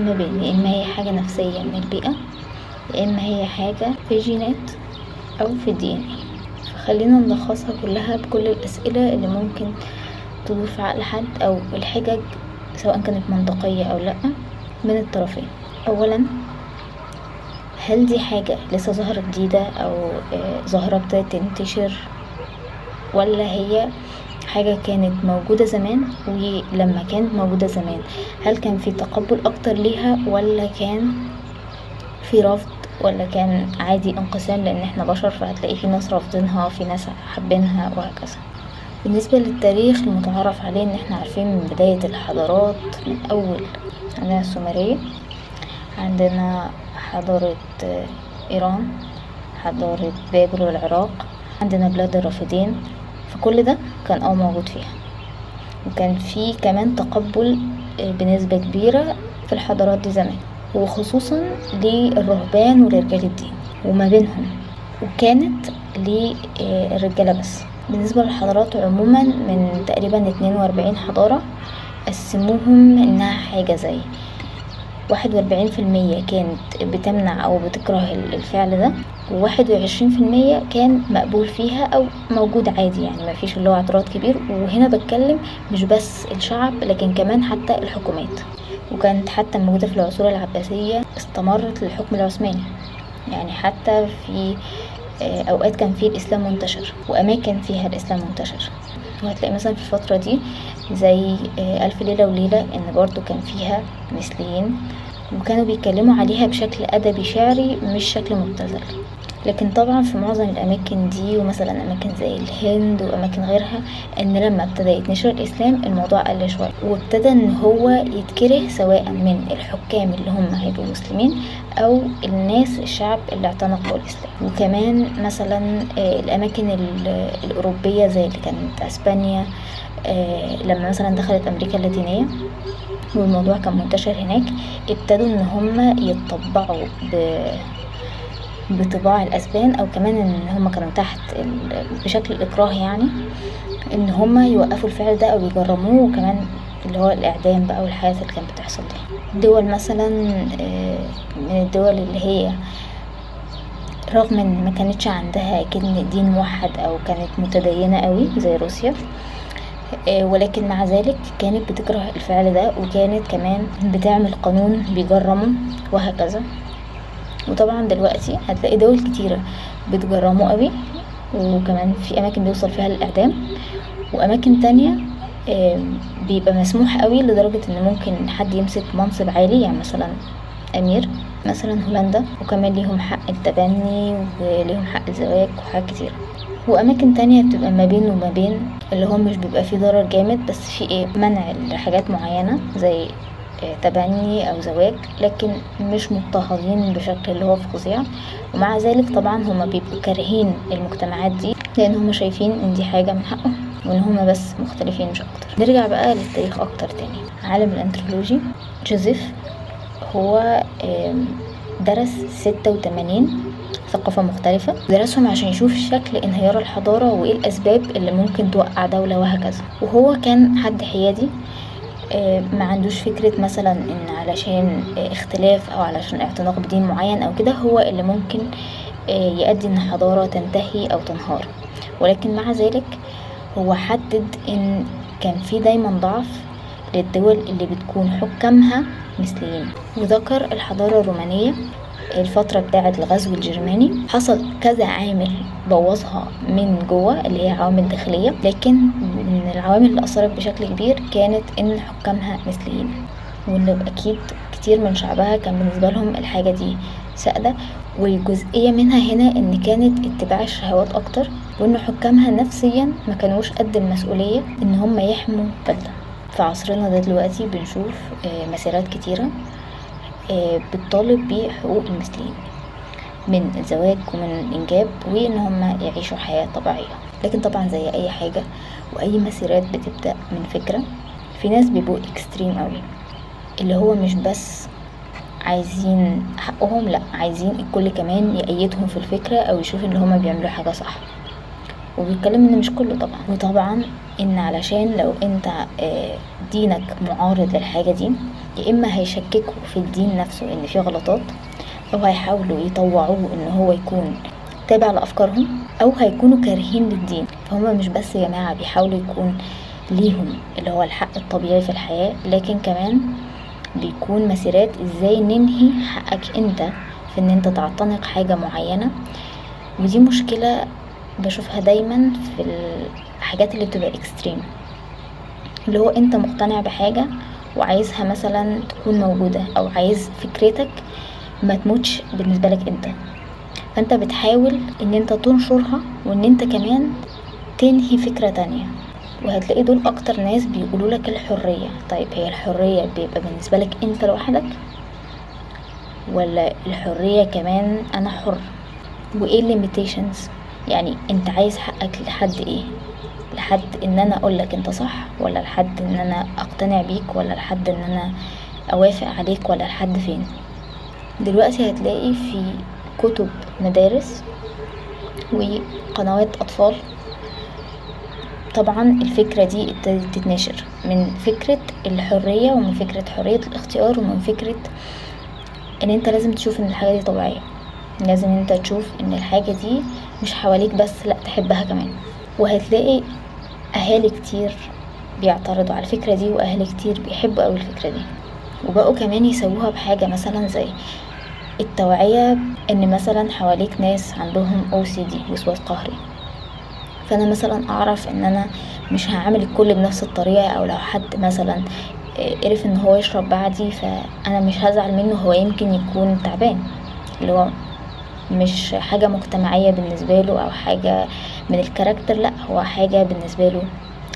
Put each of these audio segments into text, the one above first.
ما بين يا اما هي حاجة نفسية من البيئة، يا اما هي حاجة في الجينات او في الدي ان ايه. فخلينا نلخصها كلها بكل الاسئلة اللي ممكن تدور في عقل حد او الحجج سواء كانت منطقية او لا من الطرفين. اولا، هل دي حاجة لسه ظاهرة جديدة او ظاهرة ابتدت تنتشر، ولا هي حاجة كانت موجودة زمان؟ ولما كانت موجودة زمان هل كان في تقبل اكتر ليها، ولا كان في رفض، ولا كان عادي انقسام لان احنا بشر فهتلاقي في ناس رافضينها في ناس حابينها وهكذا. بالنسبة للتاريخ المتعارف عليه ان احنا عارفين من بداية الحضارات، من اول عندنا السومرية، عندنا حضارة ايران، حضارة بابل والعراق، عندنا بلاد الرافدين. فكل ده كان موجود فيها، وكان في كمان تقبل بنسبة كبيرة في الحضارات دي زمان، وخصوصا للرهبان ولرجال الدين وما بينهم، وكانت للرجالة بس. بالنسبة للحضارات عموما من تقريبا 42 حضارة قسموهم انها حاجة زي 41% كانت بتمنع او بتكره الفعل ده، و21% كان مقبول فيها او موجود عادي، يعني ما فيش اللي هو اعتراض كبير. وهنا بتكلم مش بس الشعب لكن كمان حتى الحكومات، وكانت حتى موجودة في العصور العباسية استمرت للحكم العثماني. يعني حتى في اوقات كان فيه الاسلام منتشر واماكن فيها الاسلام منتشر، وهتلاقي مثلا في الفترة دي زي ألف ليلة وليلة ان برضو كان فيها مثليين، وكانوا بيتكلموا عليها بشكل أدبي شعري مش شكل مبتذل. لكن طبعا في معظم الأماكن دي، ومثلا أماكن زي الهند وأماكن غيرها، ان لما ابتدى يتنشر الإسلام الموضوع قل شوية، وابتدى ان هو يتكره سواء من الحكام اللي هم هيبقوا مسلمين او الناس الشعب اللي اعتنقوا الإسلام. وكمان مثلا الأماكن الأوروبية زي اللي كانت أسبانيا، لما مثلا دخلت أمريكا اللاتينية والموضوع كان منتشر هناك، ابتدوا ان هم يتطبعوا بطباع الاسبان، او كمان ان هم كانوا تحت بشكل الاكراه، يعني ان هم يوقفوا الفعل ده او يجرموه، وكمان اللي هو الاعدام بقى والحياة اللي كانت بتحصل دي. دول مثلا من الدول اللي هي رغم ان ما كانتش عندها اكيد دين موحد او كانت متدينة قوي زي روسيا، ولكن مع ذلك كانت بتكره الفعل ده، وكانت كمان بتعمل قانون بيجرمه وهكذا. وطبعا دلوقتي هتلاقي دول كتيرة بتجرمه قوي، وكمان في اماكن بيوصل فيها للاعدام، واماكن تانية بيبقى مسموح قوي لدرجة ان ممكن حد يمسك منصب عالي، يعني مثلا امير مثلا هولندا، وكمان ليهم حق التبني وليهم حق الزواج وحاجات كتير. واماكن تانية بتبقى ما بين وما بين، اللي هو مش بيبقى فيه ضرر جامد، بس في منع لحاجات معينة زي تبني او زواج، لكن مش مضطهدين بشكل اللي هو فظيع. ومع ذلك طبعا هما بيبقوا كارهين المجتمعات دي، لان هما شايفين ان دي حاجة من حقهم، وان هما بس مختلفين مش اكتر. نرجع بقى للتاريخ اكتر تاني. عالم الانثروبولوجي جوزيف هو درس 86 ثقافة مختلفة، درسهم عشان يشوف شكل انهيار الحضارة وايه الاسباب اللي ممكن توقع دولة وهكذا. وهو كان حد حيادي، ما عندوش فكرة مثلا ان علشان اختلاف او علشان اعتناق بدين معين او كده هو اللي ممكن يؤدي ان حضارة تنتهي او تنهار. ولكن مع ذلك هو حدد ان كان في دايما ضعف للدول اللي بتكون حكامها مثليين، وذكر الحضارة الرومانية الفترة بتاعة الغزو الجرماني حصل كذا عامل بوظها من جوه اللي هي عوامل داخلية، لكن من العوامل اللي أثرت بشكل كبير كانت ان حكامها مثليين، وان اكيد كتير من شعبها كان بالنسبة لهم الحاجة دي سائدة. والجزئية منها هنا ان كانت اتباع الشهوات اكتر، وان حكامها نفسيا ما كانوش قد المسؤولية ان هم يحموا بلدهم. في عصرنا ده دلوقتي بنشوف مسيرات كتيرة بتطالب بحقوق المثليين من الزواج ومن الإنجاب، وإن هم يعيشوا حياة طبيعية. لكن طبعا زي أي حاجة وأي مسيرات بتبدأ من فكرة، في ناس بيبقوا اكستريم قوي، اللي هو مش بس عايزين حقهم، لا عايزين الكل كمان يأيدهم في الفكرة أو يشوف إن هم بيعملوا حاجة صح. وبيتكلم إن مش كله طبعا، وطبعا ان علشان لو انت دينك معارض للحاجة دي، يا اما هيشككوا في الدين نفسه ان فيه غلطات، او هيحاولوا يطوعوه ان هو يكون تابع لافكارهم، او هيكونوا كارهين للدين. فهم مش بس يا جماعة بيحاولوا يكون ليهم اللي هو الحق الطبيعي في الحياة، لكن كمان بيكون مسيرات ازاي ننهي حقك انت في ان انت تعتنق حاجة معينة. ودي مشكلة بشوفها دايما في الحاجات اللي بتبقى اكستريم، اللي هو انت مقتنع بحاجة وعايزها مثلا تكون موجودة، او عايز فكرتك ما تموتش بالنسبة لك انت، فانت بتحاول ان انت تنشرها وان انت كمان تنهي فكرة تانية. وهتلاقي دول اكتر ناس بيقولوا لك الحرية. طيب هي الحرية بيبقى بالنسبة لك انت لوحدك، ولا الحرية كمان انا حر؟ وايه الليميتيشنز؟ يعني انت عايز حقك لحد ايه؟ لحد ان انا اقولك انت صح، ولا لحد ان انا اقتنع بيك، ولا لحد ان انا اوافق عليك، ولا لحد فين؟ دلوقتي هتلاقي في كتب مدارس وقنوات اطفال طبعا الفكرة دي ابتدت تتنشر، من فكرة الحرية ومن فكرة حرية الاختيار ومن فكرة ان انت لازم تشوف ان الحاجة دي طبيعية، لازم انت تشوف ان الحاجة دي مش حواليك بس، لا تحبها كمان. وهتلاقي اهالي كتير بيعترضوا على الفكرة دي، واهالي كتير بيحبوا اوي الفكرة دي، وبقوا كمان يسووها بحاجة مثلا زي التوعية، ان مثلا حواليك ناس عندهم OCD وسواس قهري، فانا مثلا اعرف ان انا مش هعمل الكل بنفس الطريقة، او لو حد مثلا عرف ان هو يشرب بعدي فانا مش هزعل منه، هو يمكن يكون تعبان، اللي هو مش حاجة مجتمعية بالنسبة له او حاجة من الكاركتر، لا هو حاجة بالنسبة له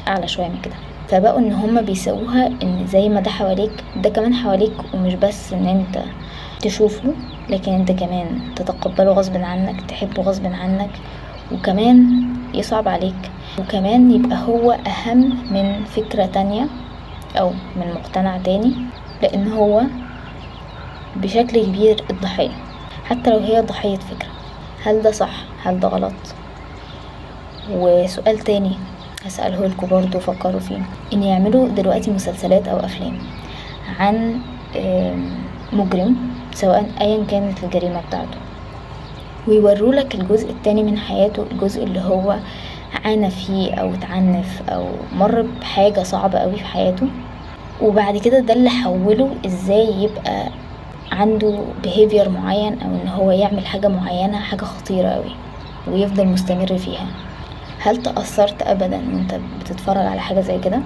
اعلى شوية من كده. فبقوا ان هما بيسووها ان زي ما ده حواليك ده كمان حواليك، ومش بس ان انت تشوفه لكن انت كمان تتقبله غصب عنك، تحبه غصب عنك، وكمان يصعب عليك، وكمان يبقى هو اهم من فكرة تانية او من مقتنع تاني، لان هو بشكل كبير الضحية، حتى لو هي ضحية فكرة. هل ده صح؟ هل ده غلط؟ وسؤال تاني هسأله لكم برضو فكروا فيه، ان يعملوا دلوقتي مسلسلات او افلام عن مجرم سواء ايا كانت الجريمة بتاعته، ويوروا لك الجزء التاني من حياته، الجزء اللي هو عانى فيه او اتعنف او مر بحاجة صعبة قوي في حياته، وبعد كده ده اللي حوله ازاي يبقى عنده behavior معين، او ان هو يعمل حاجة معينة، حاجة خطيرة قوي ويفضل مستمر فيها. هل تأثرت ابدا وانت بتتفرج على حاجة زي كده؟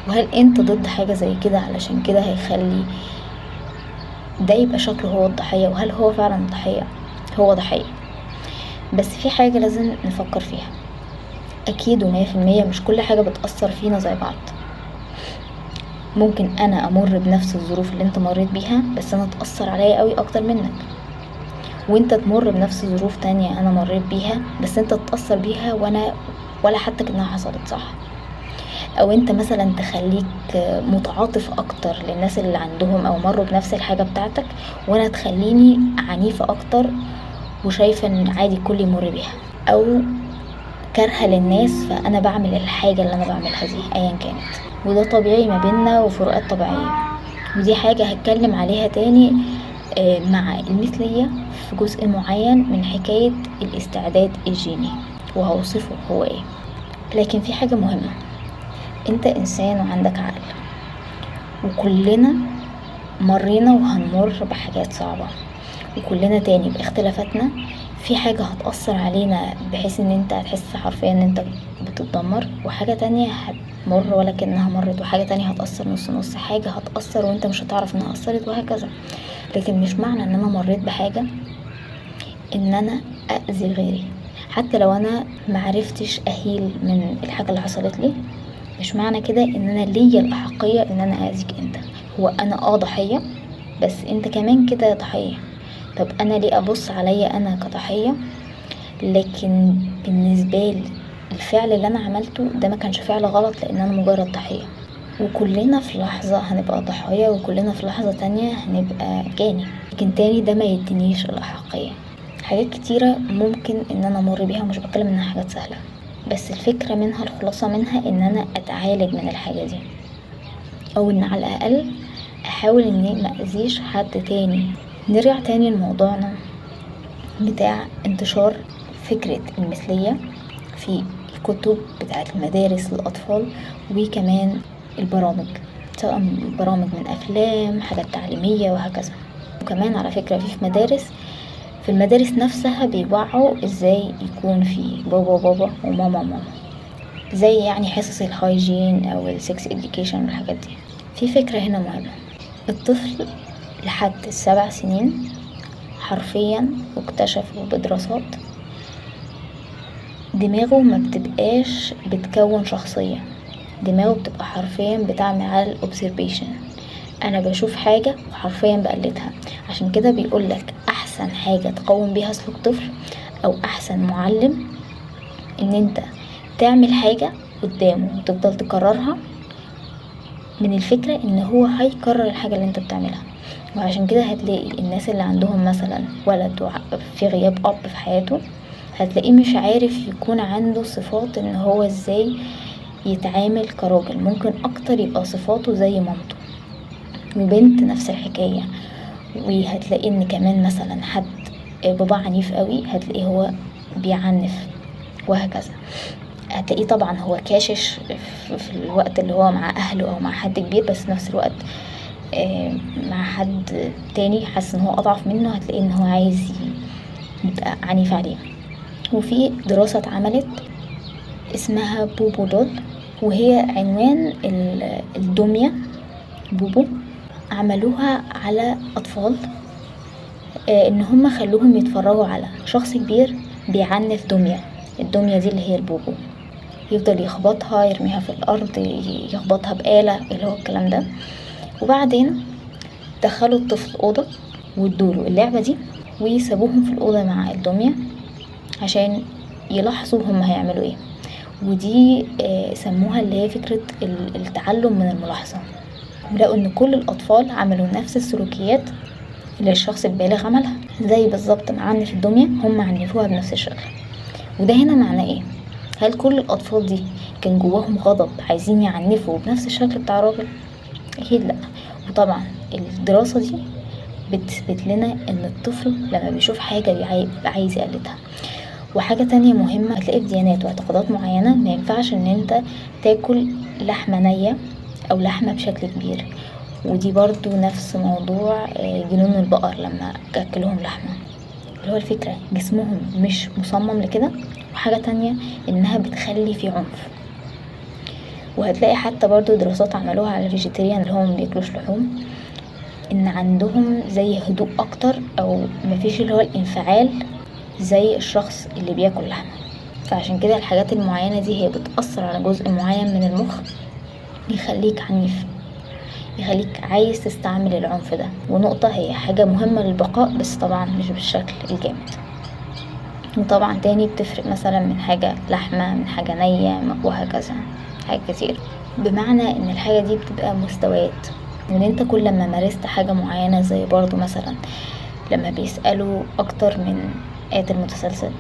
وهل انت ضد حاجة زي كده علشان كده هيخلي ده يبقى شكله هو الضحية؟ وهل هو فعلا ضحية؟ هو ضحية، بس في حاجة لازم نفكر فيها، اكيد 100% مش كل حاجة بتأثر فينا زي بعض. ممكن انا امر بنفس الظروف اللي انت مريت بيها، بس انا اتأثر عليا قوي اكتر منك، وانت تمر بنفس ظروف تانية انا مريت بيها بس انت تتأثر بيها وانا ولا حتى كأنها حصلت، صح؟ او انت مثلا تخليك متعاطف اكتر للناس اللي عندهم او مروا بنفس الحاجة بتاعتك، وانا تخليني عنيفة اكتر وشايفة ان عادي الكل يمر بيها، او كارهة للناس فانا بعمل الحاجة اللي انا بعملها دي ايا كانت. وده طبيعي ما بيننا وفروقات طبيعية، ودي حاجة هتكلم عليها تاني مع المثلية في جزء معين من حكاية الاستعداد الجيني، وهوصفه هو ايه. لكن في حاجة مهمة، انت انسان وعندك عقل، وكلنا مرينا وهنمر بحاجات صعبة، وكلنا تاني باختلافاتنا في حاجة هتأثر علينا بحيث ان انت هتحس حرفيا ان انت بتتدمر، وحاجة تانية هتمر ولكنها مرت، وحاجة تانية هتأثر نص نص، حاجة هتأثر وانت مش هتعرف انها أثرت، وهكذا. لكن مش معنى ان انا مريت بحاجة ان انا اذي غيري، حتى لو انا معرفتش اهيل من الحاجة اللي حصلت لي، مش معنى كده ان انا ليا الاحقية ان انا اذيك انت. هو انا ضحية، بس انت كمان كده ضحية. طب انا ليه ابص عليا انا كضحية، لكن بالنسبة لي الفعل اللي انا عملته ده ما كانش فعل غلط لان انا مجرد ضحية. وكلنا في لحظة هنبقى ضحية، وكلنا في لحظة تانية هنبقى جاني، لكن تاني ده ما يدينيش الأحقية. حاجات كتيرة ممكن ان انا امر بيها، ومش بتكلم انها حاجات سهلة، بس الفكرة منها، الخلاصة منها ان انا اتعالج من الحاجة دي، او ان على الاقل احاول اني ما اذيش حد تاني. نرجع تاني لموضوعنا بتاع انتشار فكرة المثلية في الكتب بتاعة المدارس للأطفال، وكمان البرامج، سواء برامج من أفلام، حاجات تعليمية وهكذا. وكمان على فكرة في المدارس نفسها بيوعوا ازاي يكون في بابا وماما ماما، زي يعني حصص الهايجين او السكس اديوكيشن والحاجات دي. في فكرة هنا مهمة، الطفل لحد 7 سنين حرفيا واكتشفوا بدراسات دماغه ما بتبقاش بتكون شخصية، دماغه بتبقى حرفيا بتعمل على الobservation، انا بشوف حاجة وحرفيا بقلدها. عشان كده بيقولك احسن حاجة تقوم بيها سلوك طفل او احسن معلم ان انت تعمل حاجة قدامه وتفضل تكررها، من الفكرة ان هو هيكرر الحاجة اللي انت بتعملها. وعشان كده هتلاقي الناس اللي عندهم مثلا ولد في غياب اب في حياته، هتلاقيه مش عارف يكون عنده صفات ان هو ازاي يتعامل كراجل، ممكن اكتر يبقى صفاته زي مامته. وبنت نفس الحكاية. وهتلاقي ان كمان مثلا حد بابا عنيف قوي هتلاقيه هو بيعنف، وهكذا. هتلاقيه طبعا هو كاشش في الوقت اللي هو مع اهله او مع حد كبير، بس في نفس الوقت مع حد تاني حاسس ان هو اضعف منه هتلاقيه ان هو عايز يبقى عنيف عليه. وفي دراسة اتعملت اسمها بوبو دول، وهي عنوان الدمية بوبو، عملوها على اطفال ان هم خلوهم يتفرجوا على شخص كبير بيعنف دمية. الدمية دي اللي هي البوبو، يفضل يخبطها، يرميها في الارض، يخبطها بآلة، اللي هو الكلام ده. وبعدين دخلوا الطفل اوضه وادوله اللعبة دي ويسابوهم في الاوضه مع الدمية عشان يلاحظوا هم هيعملوا ايه. ودي سموها اللي هي فكرة التعلم من الملاحظة. ولقوا ان كل الاطفال عملوا نفس السلوكيات اللي الشخص البالغ عملها، زي بالظبط ما عنف الدمية هم عنفوها بنفس الشكل. وده هنا معناه ايه؟ هل كل الاطفال دي كان جواهم غضب عايزين يعنفوا بنفس الشكل بتاع الراجل؟ اكيد لا. وطبعا الدراسة دي بتثبت لنا ان الطفل لما بيشوف حاجة بيبقى عايز يقلدها. وحاجة تانية مهمة، هتلاقي في ديانات واعتقادات معينة ما ينفعش ان انت تاكل لحمة نية او لحمة بشكل كبير. ودي برضو نفس موضوع جنون البقر لما اكلهم لحمة، اللي هو الفكرة جسمهم مش مصمم لكده. وحاجة تانية انها بتخلي في عنف. وهتلاقي حتى برضو دراسات عملوها على الفيجيتيريان اللي هم بياكلوش لحوم، ان عندهم زي هدوء اكتر او مفيش اللي هو الانفعال زي الشخص اللي بياكل لحمة. فعشان كده الحاجات المعينة دي هي بتأثر على جزء معين من المخ، يخليك عنيف، يخليك عايز تستعمل العنف ده. ونقطة هي حاجة مهمة للبقاء، بس طبعا مش بالشكل الجامد. وطبعا تاني بتفرق مثلا من حاجة لحمة من حاجة نية وهكذا، حاجة كتير. بمعنى ان الحاجة دي بتبقى مستويات، وان انت كل ما مارست حاجة معينة، زي برضو مثلا لما بيسألوا اكتر من قاتل متسلسل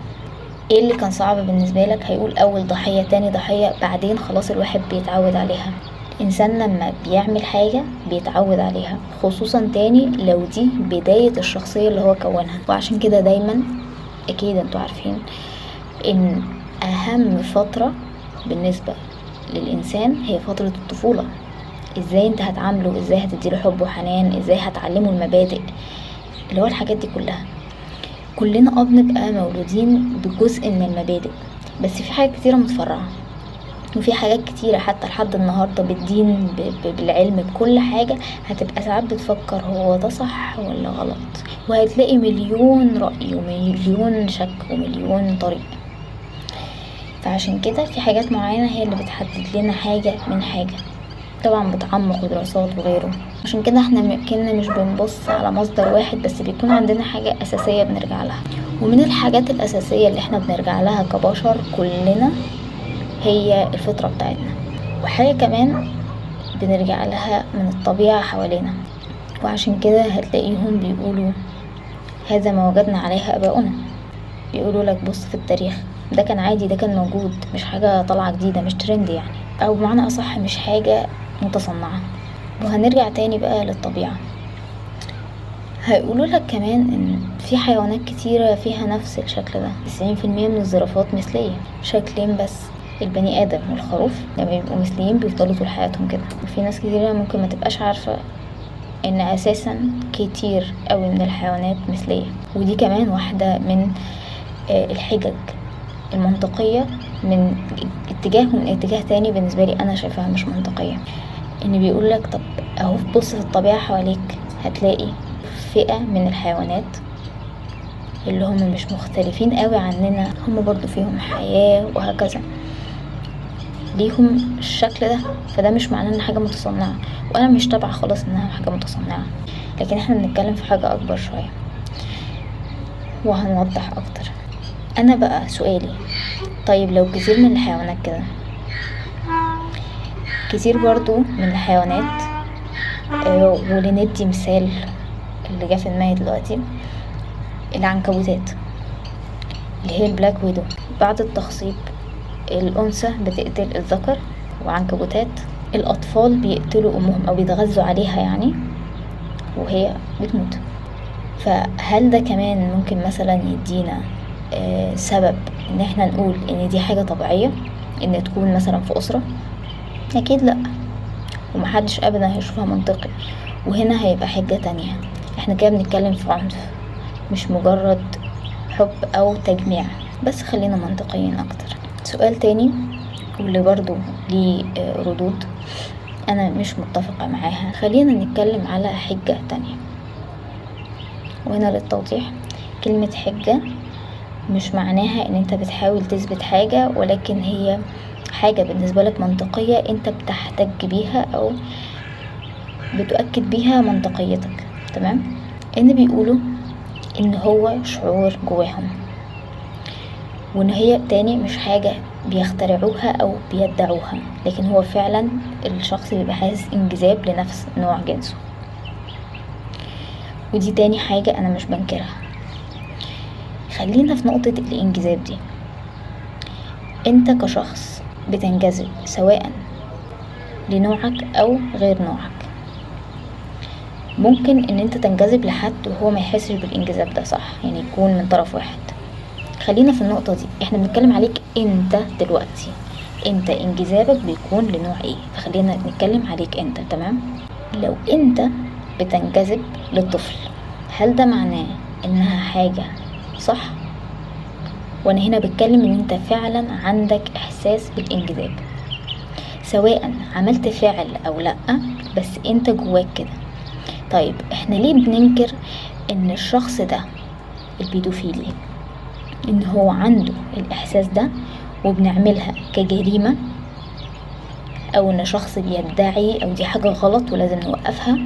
ايه اللي كان صعب بالنسبة لك، هيقول اول ضحية، تاني ضحية، بعدين خلاص الواحد بيتعود عليها. الانسان لما بيعمل حاجة بيتعود عليها، خصوصا تاني لو دي بداية الشخصية اللي هو كونها. وعشان كده دايما اكيد انتوا عارفين ان اهم فترة بالنسبة للانسان هي فترة الطفولة. ازاي انت هتعامله، ازاي هتديله حب وحنان، ازاي هتعلمه المبادئ، اللي هو الحاجات دي كلها. كلنا بنبقى مولودين بجزء من المبادئ، بس في حاجات كتيرة متفرعة، وفي حاجات كتيرة حتى لحد النهاردة بالدين بالعلم بكل حاجة هتبقى ساعات بتفكر هو ده صح ولا غلط، وهتلاقي مليون رأي ومليون شك ومليون طريق. فعشان كده في حاجات معينة هي اللي بتحدد لنا حاجة من حاجة، طبعا بتعمق ودراسات وغيره. عشان كده احنا كنا مش بنبص على مصدر واحد بس، بيكون عندنا حاجة أساسية بنرجع لها. ومن الحاجات الأساسية اللي احنا بنرجع لها كبشر كلنا هي الفطرة بتاعتنا، وحاجة كمان بنرجع لها من الطبيعة حوالينا. وعشان كده هتلاقيهم بيقولوا هذا ما وجدنا عليه آباؤنا. بيقولوا لك بص في التاريخ ده كان عادي، ده كان موجود، مش حاجة طالعة جديدة، مش ترند يعني، او بمعنى اصح مش حاجة متصنعة. وهنرجع تاني بقى للطبيعة، هيقولوا لك كمان ان في حيوانات كتيرة فيها نفس الشكل ده. 90% من الزرافات مثلية، شكلين بس. البني ادم والخروف لما يبقوا مثليين بيفضلوا طول حياتهم كده. وفي ناس كتيرة ممكن ما تبقاش عارفة ان اساسا كتير قوي من الحيوانات مثلية. ودي كمان واحدة من الحجج المنطقية من اتجاه ومن اتجاه تاني بالنسبة لي انا شايفاها مش منطقية. ان بيقول لك طب اهو بص في الطبيعة حواليك هتلاقي فئة من الحيوانات اللي هم مش مختلفين قوي عننا، هم برضو فيهم حياة وهكذا، ليهم الشكل ده. فده مش معناه ان حاجة متصنعة، وانا مش تابعة خلاص انها حاجة متصنعة، لكن احنا بنتكلم في حاجة اكبر شوية وهنوضح اكتر. انا بقى سؤالي، طيب لو كتير من الحيوانات كده، كتير برضو من الحيوانات ولندي مثال اللي جه في دماغي دلوقتي، العنكبوتات اللي هي البلاك ويدو. بعد التخصيب الأنثى بتقتل الذكر، وعنكبوتات الأطفال بيقتلوا أمهم أو بيتغذوا عليها يعني، وهي بتموت. فهل ده كمان ممكن مثلا يدينا سبب ان احنا نقول ان دي حاجة طبيعية ان تكون مثلا في أسرة؟ أكيد لأ، ومحدش أبدا هيشوفها منطقي. وهنا هيبقى حاجة تانية، احنا كده بنتكلم في عنف، مش مجرد حب أو تجميع. بس خلينا منطقيين أكتر. سؤال تاني واللي برضو ليه ردود أنا مش متفقة معاها، خلينا نتكلم على حجة تانية. وهنا للتوضيح، كلمة حجة مش معناها ان انت بتحاول تثبت حاجة، ولكن هي حاجة بالنسبة لك منطقية انت بتحتج بيها او بتؤكد بيها منطقيتك. تمام؟ ان بيقولوا ان هو شعور جواهم، وان هي تاني مش حاجة بيخترعوها او بيدعوها، لكن هو فعلا الشخص بيبقى حاسس انجذاب لنفس نوع جنسه. ودي تاني حاجة انا مش بنكرها. خلينا في نقطة الانجذاب دي. انت كشخص بتنجذب سواء لنوعك او غير نوعك. ممكن ان انت تنجذب لحد وهو ما يحسش بالانجذاب ده، صح؟ يعني يكون من طرف واحد. خلينا في النقطة دي، احنا بنتكلم عليك انت دلوقتي، انت انجذابك بيكون لنوع ايه؟ فخلينا نتكلم عليك انت. تمام؟ لو انت بتنجذب للطفل، هل ده معناه انها حاجة صح؟ وانا هنا بتكلم ان انت فعلا عندك احساس بالانجذاب، سواء عملت فعل او لا، بس انت جواك كده. طيب احنا ليه بننكر ان الشخص ده البيدوفيلي ان هو عنده الاحساس ده وبنعملها كجريمة، او ان شخص بيدعي او دي حاجة غلط ولازم نوقفها،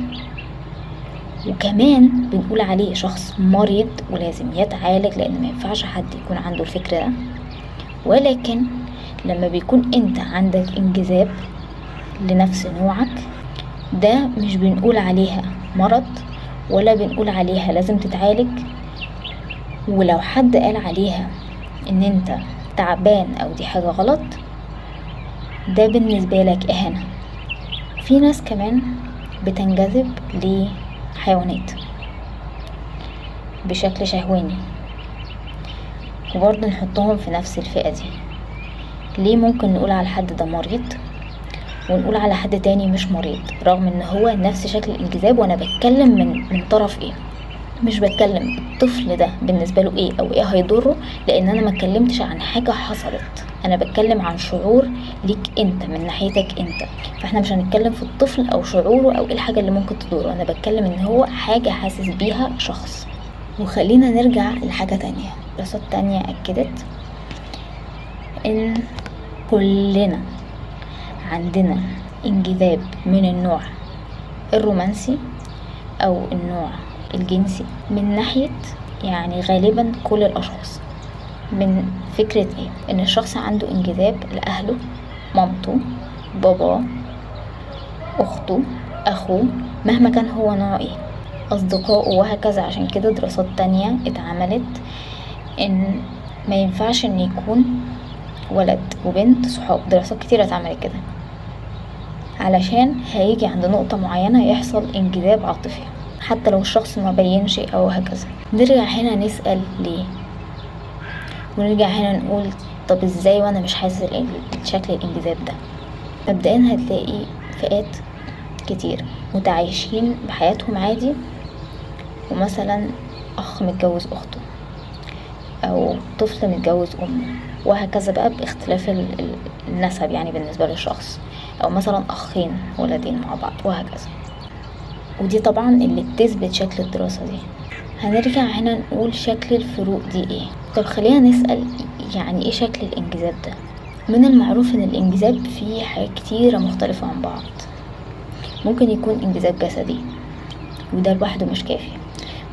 وكمان بنقول عليه شخص مريض ولازم يتعالج لان ما ينفعش حد يكون عنده الفكر ده؟ ولكن لما بيكون انت عندك انجذاب لنفس نوعك، ده مش بنقول عليها مرض ولا بنقول عليها لازم تتعالج. ولو حد قال عليها ان انت تعبان او دي حاجة غلط، ده بالنسبة لك اهانة. في ناس كمان بتنجذب لحيوانات بشكل شهواني، وبرضه نحطهم في نفس الفئة دي. ليه ممكن نقول على حد ده مريض ونقول على حد تاني مش مريض رغم ان هو نفس شكل الانجذاب؟ وانا بتكلم من طرف ايه، مش بتكلم الطفل ده بالنسبة له ايه او ايه هيضره، لان انا ما اتكلمتش عن حاجة حصلت، انا بتكلم عن شعور ليك انت من ناحيتك انت. فاحنا مش هنتكلم في الطفل او شعوره او ايه الحاجة اللي ممكن تضره، انا بتكلم ان هو حاجة حاسس بيها شخص. وخلينا نرجع لحاجة تانية. دراسات تانية اكدت ان كلنا عندنا انجذاب من النوع الرومانسي او النوع الجنسي، من ناحية يعني غالبا كل الاشخاص. من فكرة ايه؟ ان الشخص عنده انجذاب لاهله، مامته، باباه، اخته، اخوه، مهما كان هو نوع ايه، اصدقائه وهكذا. عشان كده دراسات تانية اتعملت ان ما ينفعش ان يكون ولد وبنت صحاب، دراسات كتيرة اتعملت كده، علشان هيجي عند نقطة معينة يحصل انجذاب عاطفي حتى لو الشخص ما بينش او هكذا. نرجع هنا نسأل ليه، ونرجع هنا نقول طب ازاي وانا مش حاسس شكل الانجذاب ده. مبدئيا هتلاقي فئات كتير متعايشين بحياتهم عادي، ومثلا اخ متجوز اخته او طفل متجوز امه، وهكذا بقى باختلاف النسب يعني بالنسبة للشخص، او مثلا اخين ولدين مع بعض وهكذا. ودي طبعا اللي بتثبت شكل الدراسة دي. هنرجع هنا نقول شكل الفروق دي ايه. طب خلينا نسأل يعني ايه شكل الانجذاب ده. من المعروف ان الانجذاب فيه حاجات كتيرة مختلفة عن بعض. ممكن يكون انجذاب جسدي وده لوحده مش كافي،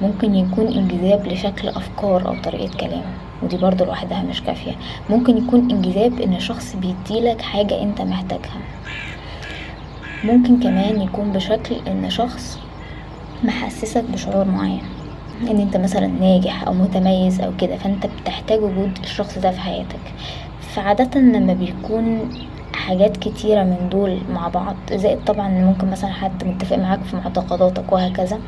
ممكن يكون انجذاب لشكل افكار او طريقة كلام ودي برضو لوحدها مش كافية، ممكن يكون انجذاب ان شخص بيديلك حاجة انت محتاجها، ممكن كمان يكون بشكل ان شخص محسسك بشعور معين ان انت مثلا ناجح او متميز او كده، فانت بتحتاج وجود الشخص ده في حياتك. فعادة لما بيكون حاجات كتيرة من دول مع بعض، زائد طبعا ان ممكن مثلا حد متفق معاك في معتقداتك وهكذا،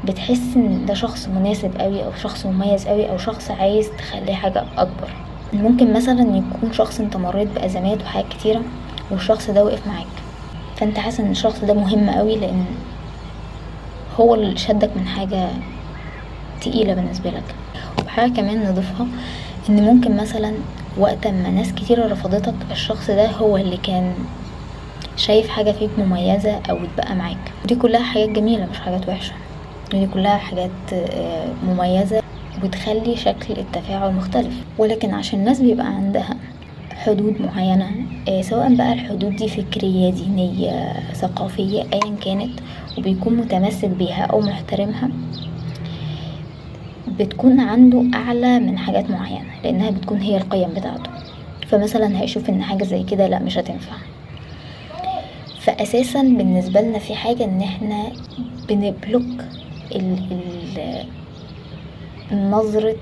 بتحس ان ده شخص مناسب قوي او شخص مميز قوي او شخص عايز تخليه حاجة اكبر. ممكن مثلا يكون شخص انت مريت بازمات وحاجات كتيرة والشخص ده وقف معاك، فانت حاسس ان الشخص ده مهم قوي لان هو اللي شدك من حاجة تقيلة بالنسبة لك. وحاجة كمان نضيفها ان ممكن مثلا وقت ما ناس كتيرة رفضتك، الشخص ده هو اللي كان شايف حاجة فيك مميزة او اتبقى معاك. ودي كلها حاجات جميلة مش حاجات وحشة، ودي كلها حاجات مميزة وبتخلي شكل التفاعل مختلف. ولكن عشان الناس بيبقى عندها حدود معينة، سواء بقى الحدود دي فكرية دينية ثقافية ايا كانت، وبيكون متمسك بيها او محترمها، بتكون عنده اعلى من حاجات معينة لانها بتكون هي القيم بتاعته. فمثلا هيشوف ان حاجة زي كده لا مش هتنفع. فاساسا بالنسبة لنا في حاجة ان احنا بنبلوك نظرة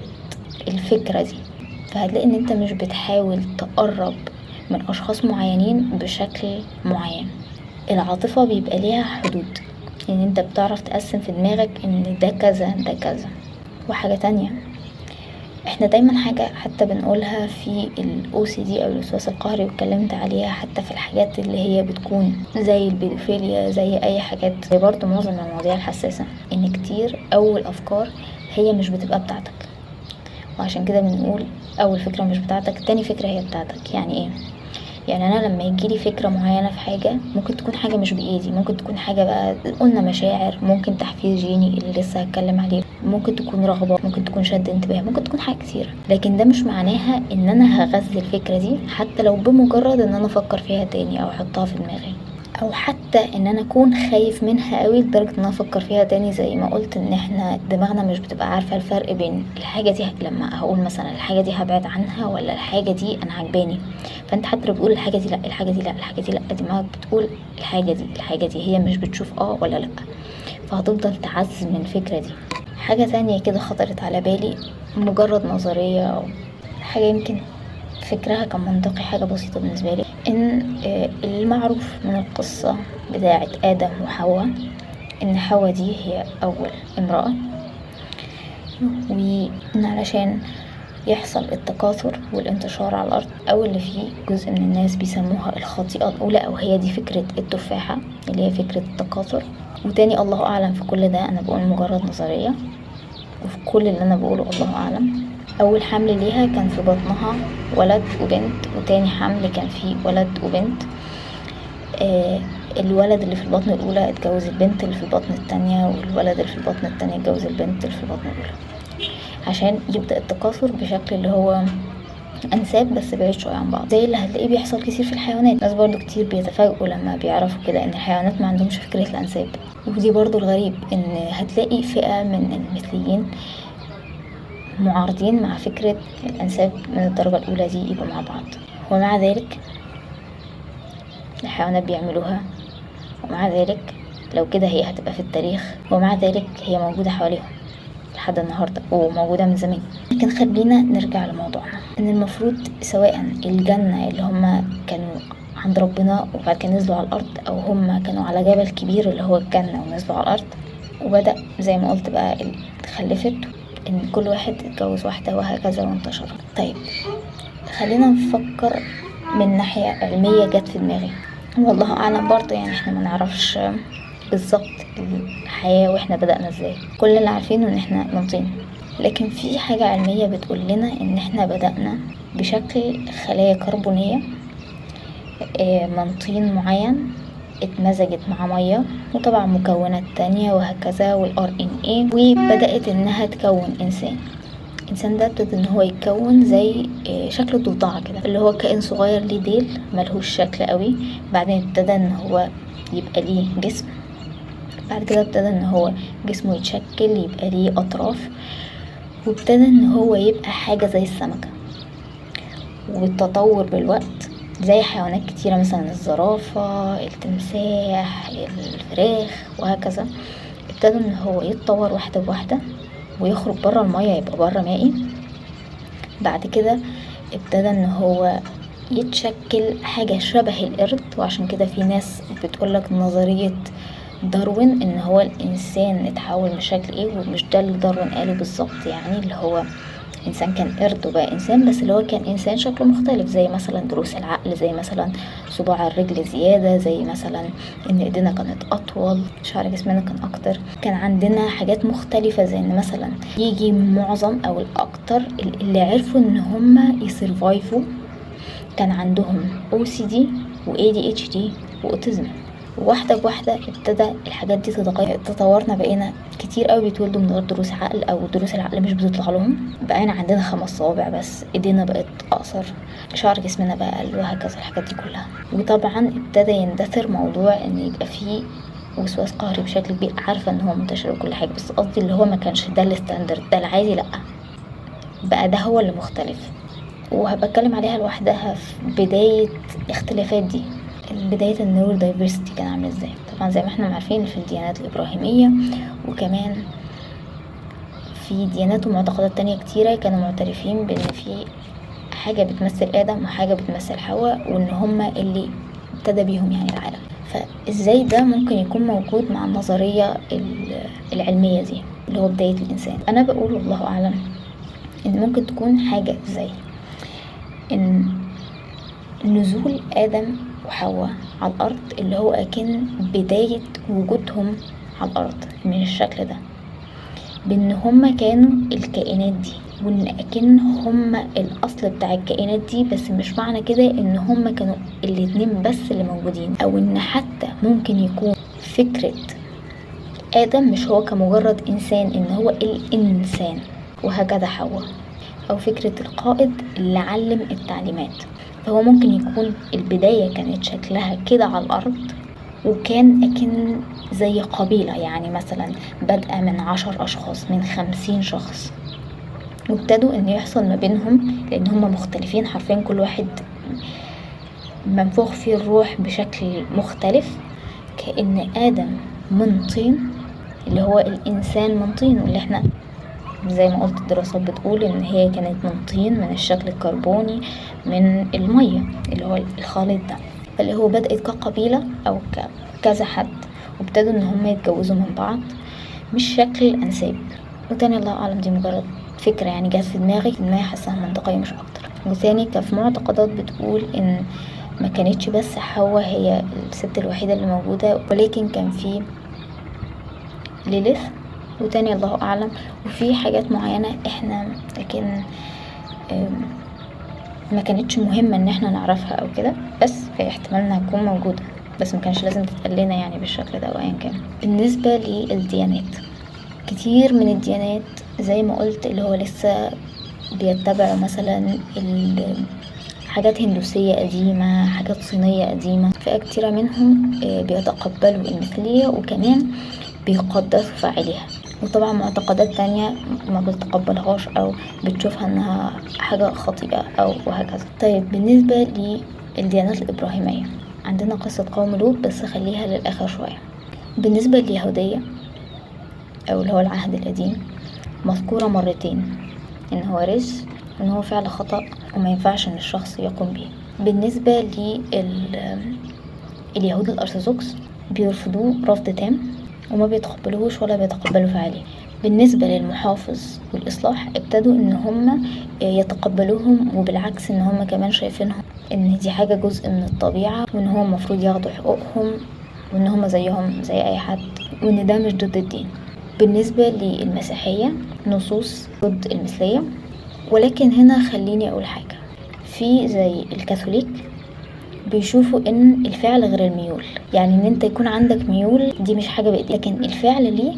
الفكرة دي، فهتلاقي ان انت مش بتحاول تقرب من اشخاص معينين بشكل معين. العاطفة بيبقى ليها حدود، يعني انت بتعرف تقسم في دماغك ان ده كذا ده كذا. وحاجة تانية احنا دايما حاجة حتى بنقولها في OCD او الوسواس القهري، واتكلمت عليها حتى في الحاجات اللي هي بتكون زي البيدوفيليا، زي اي حاجات، زي برضو معظم المواضيع الحساسة، ان كتير اول افكار هي مش بتبقى بتاعتك. وعشان كده بنقول اول فكرة مش بتاعتك، تاني فكرة هي بتاعتك. يعني ايه؟ يعني انا لما يجيلي فكرة معينة في حاجة، ممكن تكون حاجة مش بايدي، ممكن تكون حاجة بقى قلنا مشاعر، ممكن تحفيز جيني اللي لسه هتكلم عليه، ممكن تكون رغبة، ممكن تكون شد انتباه، ممكن تكون حاجة كتير. لكن ده مش معناها ان انا هغذي الفكرة دي حتى لو بمجرد ان انا افكر فيها تاني او احطها في دماغي، او حتى ان انا اكون خايف منها قوي لدرجة ان انا افكر فيها تاني. زي ما قلت ان احنا دماغنا مش بتبقى عارفة الفرق بين الحاجة دي، لما هقول مثلا الحاجة دي هبعد عنها ولا الحاجة دي انا عجباني، فانت حتى لو بتقول الحاجة دي لا الحاجة دي لا الحاجة دي لا، دماغك بتقول الحاجة دي هي مش بتشوف ولا لا، فهتفضل تعزز من الفكرة دي. حاجة تانية كده خطرت على بالي، مجرد نظرية او حاجة يمكن فكرها كان منطقي، حاجة بسيطة بالنسبة لي، ان المعروف من القصة بتاعة آدم وحواء ان حواء دي هي اول امرأة، وان علشان يحصل التكاثر والانتشار على الارض، او اللي فيه جزء من الناس بيسموها الخطيئة الاولى، او هي دي فكرة التفاحة اللي هي فكرة التكاثر. وتاني الله اعلم في كل ده، انا بقول مجرد نظرية، وفي كل اللي انا بقوله الله اعلم. اول حمل ليها كان في بطنها ولد وبنت، وتاني حمل كان فيه ولد وبنت. الولد اللي في البطن الاولى اتجوز البنت اللي في البطن التانية، والولد اللي في البطن التانية اتجوز البنت اللي في البطن الاولى، عشان يبدأ التكاثر بشكل اللي هو انساب بس بعيد شويه عن بعض، زي اللي هتلاقيه بيحصل كتير في الحيوانات. ناس برضو كتير بيتفاجئوا لما بيعرفوا كده ان الحيوانات ما عندهمش فكره الانساب. ودي برضو الغريب، ان هتلاقي فئه من المثليين معارضين مع فكره الانساب من الدرجه الاولى دي يبقوا مع بعض، ومع ذلك الحيوانات بيعملوها، ومع ذلك لو كده هي هتبقى في التاريخ، ومع ذلك هي موجوده حواليهم. لحد النهاردة وموجودة من زمان. لكن خلينا نرجع لموضوعنا، ان المفروض سواء الجنة اللي هم كانوا عند ربنا وبعد كده نزلوا على الارض، او هم كانوا على جبل كبير اللي هو الجنة ونزلوا على الارض، وبدأ زي ما قلت بقى خلفت ان كل واحد اتجوز واحدة وهكذا وانتشر. طيب خلينا نفكر من ناحية علمية جت في دماغي، والله اعلم برضه، يعني احنا ما نعرفش بالظبط الحياة واحنا بدأنا ازاي، كل اللي عارفينه ان احنا من طين. لكن في حاجة علمية بتقول لنا ان احنا بدأنا بشكل خلايا كربونية من طين معين اتمزجت مع مية وطبعا مكونات تانية وهكذا والRNA، وبدأت انها تكون الانسان ده ابتدى ان هو يتكون زي شكل ضفدعة كده، اللي هو كائن صغير ليه ديل ملهوش شكل قوي. بعدين ابتدى ان هو يبقى ليه جسم، بعد كده ابتدى ان هو جسمه يتشكل يبقى ليه اطراف، وابتدى ان هو يبقى حاجة زي السمكة. والتطور بالوقت زي حيوانات كتيرة مثلا الزرافة، التمساح، الفراخ وهكذا، ابتدى ان هو يتطور واحدة بواحدة ويخرج برا المية يبقى برا مائي. بعد كده ابتدى ان هو يتشكل حاجة شبه القرد، وعشان كده في ناس بتقولك نظرية داروين ان هو الانسان اتحول بشكل ايه، ومش ده اللي داروين قاله بالظبط، يعني اللي هو انسان كان قرد وبقى انسان، بس اللي هو كان انسان شكله مختلف، زي مثلا ضروس العقل، زي مثلا صباع الرجل زيادة، زي مثلا ان ايدينا كانت اطول، شعر جسمنا كان اكتر، كان عندنا حاجات مختلفة، زي ان مثلا يجي معظم او الاكتر اللي عرفوا ان هم يسرفايفوا كان عندهم OCD و ADHD وأوتيزم. واحدة بواحدة ابتدى الحاجات دي تتغير، تطورنا بقينا كتير قوي بيتولدوا من غير ضروس عقل، او ضروس العقل مش بتطلع لهم، بقينا عندنا 5 صوابع بس، ايدينا بقت اقصر، شعر جسمنا بقى اقل وهكذا الحاجات دي كلها. وطبعا ابتدى يندثر موضوع ان يبقى فيه وسواس قهري بشكل كبير، عارفة ان هو منتشر وكل حاجة، بس قصدي اللي هو ما كانش ده الستاندرد، ده العادي، لأ بقى ده هو اللي مختلف، وهبتكلم عليها لوحدها في بداية اختلافات دي. بداية النيورو دايفرسيتي كان عامل ازاي؟ طبعا زي ما احنا عارفين في الديانات الإبراهيمية، وكمان في ديانات ومعتقدات تانية كتيرة كانوا معترفين بان في حاجة بتمثل آدم وحاجة بتمثل حواء، وان هما اللي ابتدى بيهم يعني العالم. فازاي ده ممكن يكون موجود مع النظرية العلمية دي اللي هو بداية الإنسان؟ أنا بقول والله أعلم ان ممكن تكون حاجة زي ان نزول آدم وحواء على الأرض اللي هو أكن بداية وجودهم على الأرض من الشكل ده، بأن هما كانوا الكائنات دي، وأن أكن هما الأصل بتاع الكائنات دي، بس مش معنى كده أن هما كانوا الاتنين بس اللي موجودين، أو أن حتى ممكن يكون فكرة آدم مش هو كمجرد إنسان، أن هو الإنسان، وهكذا حواء، أو فكرة القائد اللي علم التعليمات. فهو ممكن يكون البداية كانت شكلها كده على الأرض، وكان أكن زي قبيلة، يعني مثلا بدأ من 10 أشخاص، من 50 شخص، وابتدوا ان يحصل ما بينهم، لان هم مختلفين حرفيا، كل واحد منفوخ فيه الروح بشكل مختلف، كأن آدم من طين اللي هو الإنسان من طين، واللي احنا زي ما قلت الدراسات بتقول ان هي كانت من طين، من الشكل الكربوني، من المية اللي هو الخليط ده، فاللي هو بدأت كقبيلة او كذا حد، وابتدوا ان هم يتجوزوا من بعض، مش شكل أنساب. وتاني الله أعلم دي مجرد فكرة يعني جات في دماغي حاساها منطقية مش أكتر. وثاني كان في معتقدات بتقول ان ما كانتش بس حواء هي الست الوحيدة اللي موجودة، ولكن كان في ليليث، وتاني الله أعلم، وفي حاجات معينة احنا لكن ما كانتش مهمة ان احنا نعرفها او كده، بس في احتمال انها تكون موجودة، بس ما كانش لازم تتقلنا يعني بالشكل ده وايا كان. بالنسبة للديانات، كتير من الديانات زي ما قلت اللي هو لسه بيتبعوا مثلا حاجات هندوسية قديمة، حاجات صينية قديمة، فئة كتيرة منهم بيتقبلوا المثلية، وكمان بيقدسوا فاعليها. وطبعا معتقدات تانية ما بتتقبلهاش او بتشوفها انها حاجة خطيئة او وهكذا. طيب بالنسبة للديانات الإبراهيمية، عندنا قصة قوم لوط، بس خليها للآخر شوية. بالنسبة لليهودية او اللي هو العهد القديم، مذكورة مرتين، ان هو رجس، ان هو فعل خطأ وما ينفعش ان الشخص يقوم به. بالنسبة لليهود الأرثوذكس بيرفضوه رفض تام وما بيتقبلوهوش ولا بيتقبلوا فعله. بالنسبة للمحافظ والإصلاح ابتدوا ان هم يتقبلوهم، وبالعكس ان هم كمان شايفينهم ان دي حاجة جزء من الطبيعة، وان هم المفروض ياخدوا حقوقهم، وان هم زيهم زي اي حد، وان ده مش ضد الدين. بالنسبة للمسيحية نصوص ضد المثلية، ولكن هنا خليني اقول حاجة، في زي الكاثوليك بيشوفوا ان الفعل غير الميول، يعني ان انت يكون عندك ميول دي مش حاجة بايديك، لكن الفعل ليه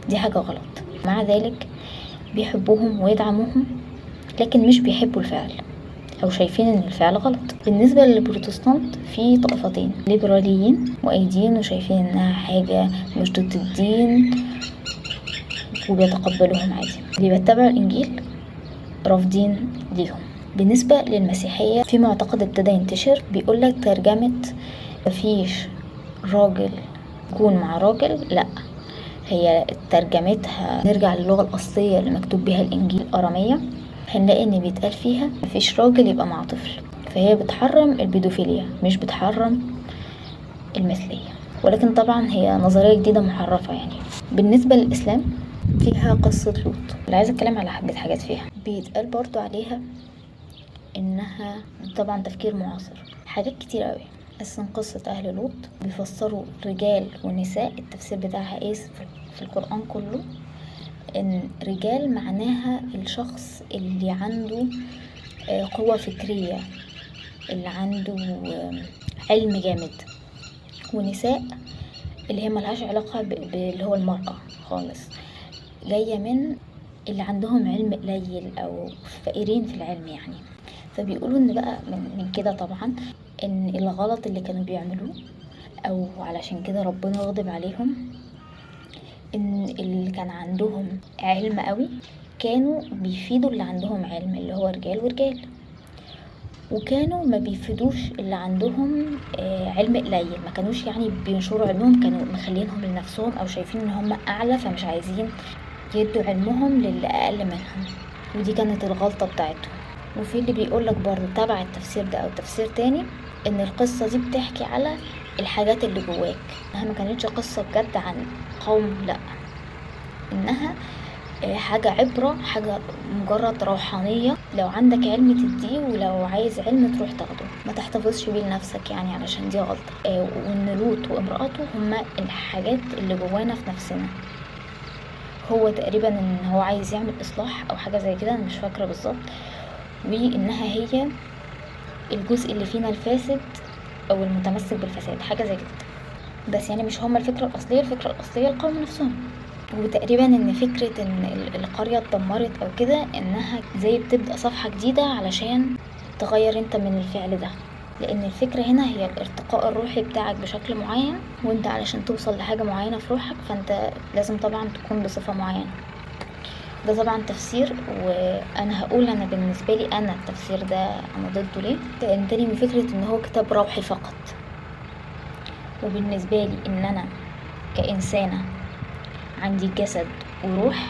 دي حاجة غلط. مع ذلك بيحبوهم ويدعموهم، لكن مش بيحبوا الفعل او شايفين ان الفعل غلط. بالنسبة للبروتستانت في طائفتين، ليبراليين مؤيدين وشايفين انها حاجة مش ضد الدين وبيتقبلوهم عادي، اللي بيتبعوا الانجيل رافضين ليهم. بالنسبة للمسيحية في معتقد ابتدى ينتشر بيقولك ترجمة مفيش راجل يكون مع راجل، لا، هي ترجمتها نرجع للغة الأصلية اللي مكتوب بها الإنجيل الأرامية، هنلاقي ان بيتقال فيها مفيش راجل يبقى مع طفل، فهي بتحرم البيدوفيليا مش بتحرم المثلية، ولكن طبعا هي نظرية جديدة محرفة يعني. بالنسبة للإسلام فيها قصة لوط، اللي عايزة اتكلم على حبة حاجات فيها. بيتقال برضو عليها انها طبعا تفكير معاصر، حاجات كتير قوي. اصلا قصة اهل لوط بيفسروا رجال ونساء، التفسير بتاعها ايه في القرآن كله، ان رجال معناها الشخص اللي عنده قوة فكرية، اللي عنده علم جامد، ونساء اللي هي ملهاش علاقة باللي هو المرأة خالص، جاية من اللي عندهم علم قليل او فقيرين في العلم يعني. فبيقولوا ان بقى من كده طبعا ان الغلط اللي كانوا بيعملوه او علشان كده ربنا غضب عليهم، ان اللي كان عندهم علم قوي كانوا بيفيدوا اللي عندهم علم اللي هو رجال ورجال، وكانوا ما بيفيدوش اللي عندهم علم قليل، ما كانوش يعني بينشروا علمهم، كانوا مخلينهم لنفسهم او شايفين ان هم اعلى فمش عايزين يدوا علمهم للي اقل منهم، ودي كانت الغلطة بتاعتهم. وفي اللي بيقولك برضو تبع التفسير ده او تفسير تاني ان القصة دي بتحكي على الحاجات اللي جواك، انها ما كانتش قصة بجد عن قوم، لا، انها حاجة عبرة، حاجة مجرد روحانية، لو عندك علم تديه ولو عايز علم تروح تاخده، ما تحتفظش بيه لنفسك يعني علشان دي غلطة. وان لوط وامرأته هما الحاجات اللي جوانا في نفسنا، هو تقريبا ان هو عايز يعمل اصلاح او حاجة زي كده، انا مش فاكرة بالظبط، وانها هي الجزء اللي فينا الفاسد او المتمسك بالفساد، حاجة زي كده. بس يعني مش هما الفكرة الأصلية، الفكرة الأصلية القوم نفسهم. وتقريبا ان فكرة ان القرية اتدمرت او كده، انها زي بتبدأ صفحة جديدة علشان تغير انت من الفعل ده، لان الفكرة هنا هي الارتقاء الروحي بتاعك بشكل معين، وانت علشان توصل لحاجة معينة في روحك فانت لازم طبعا تكون بصفة معينة. ده طبعا تفسير، وانا هقول انا بالنسبة لي انا التفسير ده انا ضده ليه، لان تاني من فكرة ان هو كتاب روحي فقط، وبالنسبة لي ان انا كإنسانة عندي جسد وروح،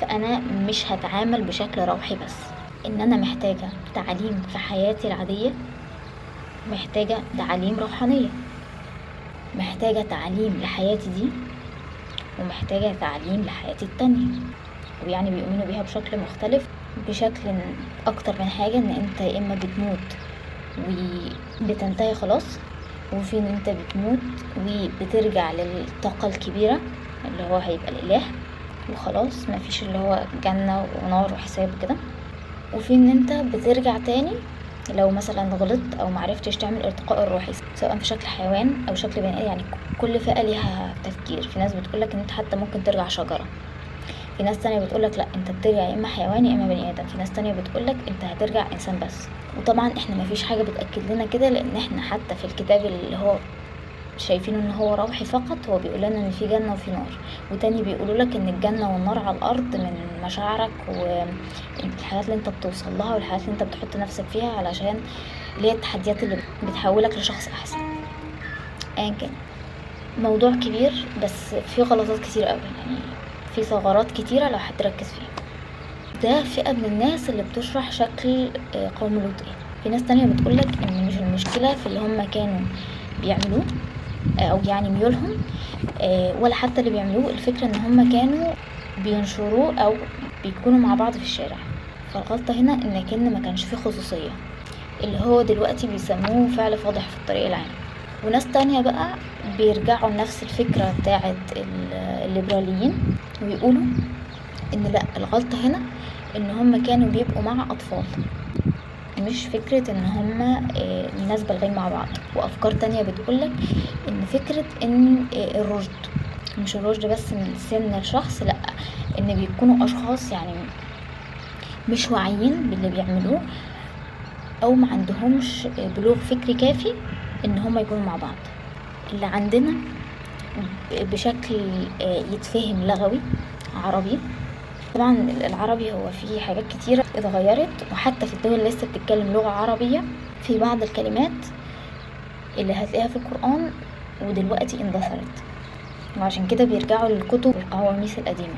فأنا مش هتعامل بشكل روحي بس، إن أنا محتاجة تعليم في حياتي العادية، محتاجة تعليم روحانية، محتاجة تعليم لحياتي دي، ومحتاجة تعليم لحياتي التانية، ويعني بيؤمنوا بيها بشكل مختلف، بشكل أكتر من حاجة، إن أنت يا إما بتموت وبتنتهي خلاص، وفي إن أنت بتموت وبترجع للطاقة الكبيرة اللي هو هيبقى الإله وخلاص، مفيش اللي هو جنة ونار وحساب كده، وفي ان انت بترجع تاني لو مثلا غلطت او معرفتش تعمل ارتقاء الروحي، سواء في شكل حيوان او شكل بني ادم. يعني كل فئة ليها تفكير، في ناس بتقولك ان انت حتى ممكن ترجع شجرة، في ناس تانية بتقولك لا انت بترجع يا اما حيوان يا اما بني ادم، في ناس تانية بتقولك انت هترجع انسان بس. وطبعا احنا مفيش حاجة بتأكد لنا كده، لان احنا حتى في الكتاب اللي هو شايفينه ان هو روحي فقط، هو بيقول لنا ان في جنة وفي نار، وتاني بيقولوا لك ان الجنة والنار على الارض من مشاعرك والحاجات اللي انت بتوصل لها والحاجات اللي انت بتحط نفسك فيها، علشان اللي هي التحديات اللي بتحولك لشخص احسن. ايا كان موضوع كبير، بس في غلطات كتير قوي، يعني في ثغرات كتيرة لو هتركز فيها. ده فئة من الناس اللي بتشرح شكل قوم لوط ايه. في ناس تانية بتقولك ان مش المشكلة في اللي هم كانوا بيعملوه او يعني ميولهم، ولا حتى اللي بيعملوه، الفكرة ان هم كانوا بينشروه او بيكونوا مع بعض في الشارع. فالغلطة هنا ان كان ما كانش فيه خصوصية، اللي هو دلوقتي بيسموه فعل فاضح في الطريق العام. وناس تانية بقى بيرجعوا لنفس الفكرة بتاعة الليبراليين ويقولوا ان لا، الغلطة هنا ان هم كانوا بيبقوا مع اطفال، مش فكرة ان هم ناس بالغين مع بعض. وافكار تانية بتقولك ان فكرة ان الرشد، مش الرشد بس من سن الشخص، لا، ان بيكونوا اشخاص يعني مش واعيين باللي بيعملوه او ما عندهمش بلوغ فكري كافي ان هم يكونوا مع بعض. اللي عندنا بشكل يتفهم لغوي عربي. طبعا العربي هو فيه حاجات كتيرة اتغيرت، وحتى في الدول اللي لسه بتتكلم لغة عربية في بعض الكلمات اللي هتلاقيها في القرآن ودلوقتي اندثرت، وعشان كده بيرجعوا للكتب والقواميس القديمة.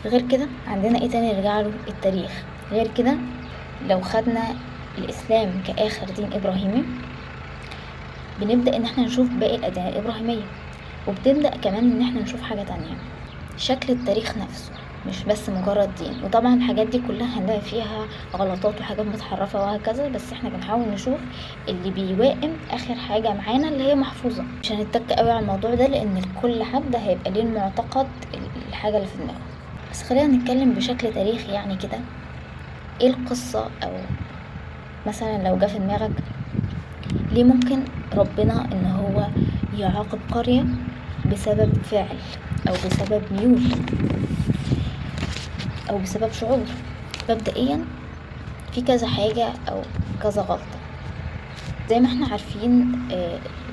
غير كده عندنا ايه تاني نرجع له؟ التاريخ. غير كده لو خدنا الإسلام كآخر دين إبراهيمي، بنبدأ ان احنا نشوف باقي الأديان الإبراهيمية، وبتبدأ كمان ان احنا نشوف حاجة تانية، شكل التاريخ نفسه، مش بس مجرد دين. وطبعا الحاجات دي كلها هنلاقي فيها غلطات وحاجات متحرفة وهكذا، بس احنا بنحاول نشوف اللي بيوائم اخر حاجة معانا اللي هي محفوظة. مش هنتك قوي على الموضوع ده لان كل حد هيبقى ليه المعتقد الحاجة اللي في دماغه. بس خلينا نتكلم بشكل تاريخي يعني كده. ايه القصة؟ او مثلا لو جه في دماغك ليه ممكن ربنا ان هو يعاقب قرية بسبب فعل او بسبب ميول او بسبب شعور؟ مبدئيا في كذا حاجة او كذا غلطة. زي ما احنا عارفين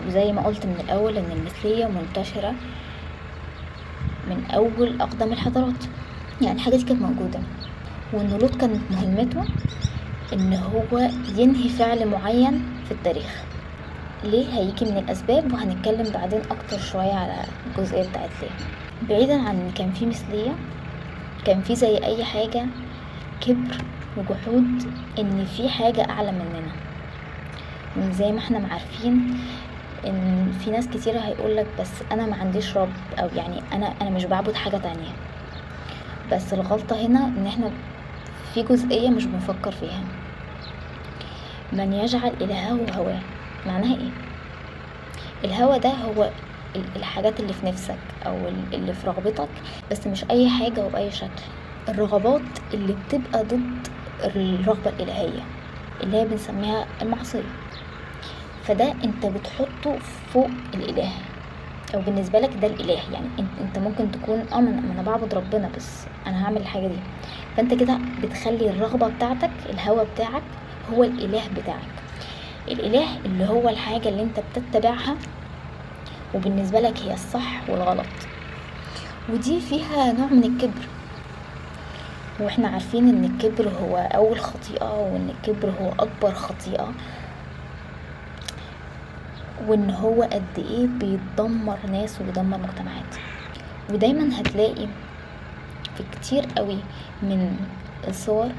وزي ما قلت من الاول ان المثلية منتشرة من اول اقدم الحضارات، يعني الحاجة دي كانت موجودة، وان لوط كانت مهمته ان هو ينهي فعل معين في التاريخ. ليه؟ هيجي من الاسباب وهنتكلم بعدين اكتر شوية على الجزئية بتاعت ليه. بعيدا عن ان كان في مثلية، كان في زي اي حاجة كبر وجحود ان في حاجة اعلى مننا. وزي ما احنا عارفين ان في ناس كتيرة هيقولك بس انا ما عنديش رب، او يعني انا مش بعبد حاجة تانية. بس الغلطة هنا ان احنا في جزئية مش بنفكر فيها. من يجعل الهه هواه، معناها ايه؟ الهوى ده هو الحاجات اللي في نفسك او اللي في رغبتك، بس مش اي حاجة وبأي شكل. الرغبات اللي بتبقى ضد الرغبة الإلهية اللي هي بنسميها المعصية، فده انت بتحطه فوق الإله، او بالنسبة لك ده الإله. يعني انت ممكن تكون ما انا بعبد ربنا بس انا هعمل الحاجة دي، فانت كده بتخلي الرغبة بتاعتك، الهوى بتاعك هو الإله بتاعك. الإله اللي هو الحاجة اللي انت بتتبعها وبالنسبة لك هي الصح والغلط. ودي فيها نوع من الكبر، واحنا عارفين ان الكبر هو اول خطيئة، وان الكبر هو اكبر خطيئة، وان هو قد ايه بيدمر ناس وبيدمر مجتمعات. ودايما هتلاقي في كتير قوي من الصور،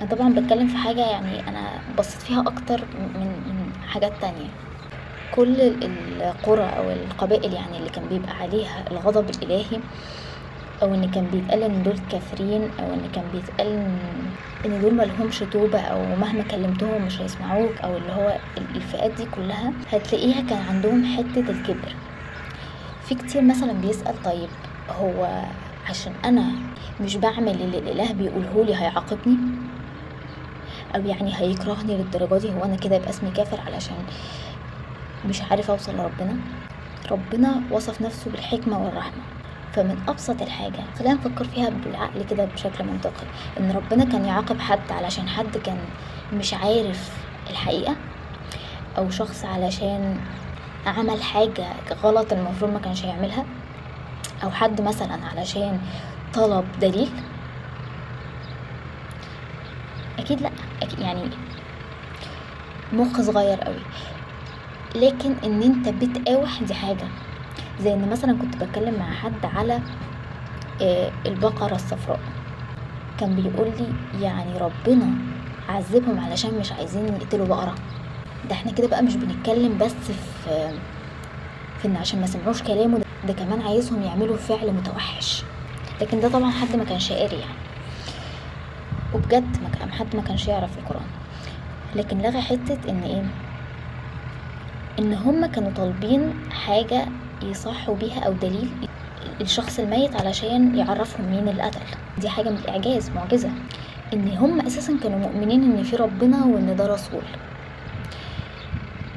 انا طبعا بتكلم في حاجة يعني انا بصيت فيها اكتر من حاجات تانية. كل القرى او القبائل يعني اللي كان بيبقى عليها الغضب الالهي، او ان كان بيتقال ان دول كافرين، او ان كان بيتقال ان دول ملهمش توبة، او مهما كلمتهم مش هيسمعوك، او اللي هو الفئات دي كلها هتلاقيها كان عندهم حتة الكبر. في كتير مثلا بيسأل طيب هو عشان انا مش بعمل اللي الاله بيقولهولي هيعاقبني، او يعني هيكرهني للدرجة دي؟ هو انا كده يبقى اسمي كافر علشان مش عارف اوصل لربنا؟ ربنا وصف نفسه بالحكمة والرحمة. فمن ابسط الحاجة خلينا نفكر فيها بالعقل كده بشكل منطقي، ان ربنا كان يعاقب حد علشان حد كان مش عارف الحقيقة، او شخص علشان عمل حاجة غلط المفروض ما كانش يعملها، او حد مثلا علشان طلب دليل؟ اكيد لا، أكيد يعني مخ صغير قوي. لكن ان انت بتقاوح دي حاجة. زي ان مثلا كنت بتكلم مع حد على البقرة الصفراء، كان بيقول لي يعني ربنا عذبهم علشان مش عايزين يقتلوا بقرة؟ ده احنا كده بقى مش بنتكلم بس في ان عشان ما سمعوش كلامه، ده كمان عايزهم يعملوا فعل متوحش. لكن ده طبعا حد ما كانش قاري يعني، وبجد حد ما كانش يعرف القرآن. لكن لغى حتة ان ايه، ان هم كانوا طالبين حاجة يصحوا بيها او دليل الشخص الميت علشان يعرفهم مين اللي قتل. دي حاجة من الاعجاز، معجزة، ان هم اساسا كانوا مؤمنين ان في ربنا وان ده رسول.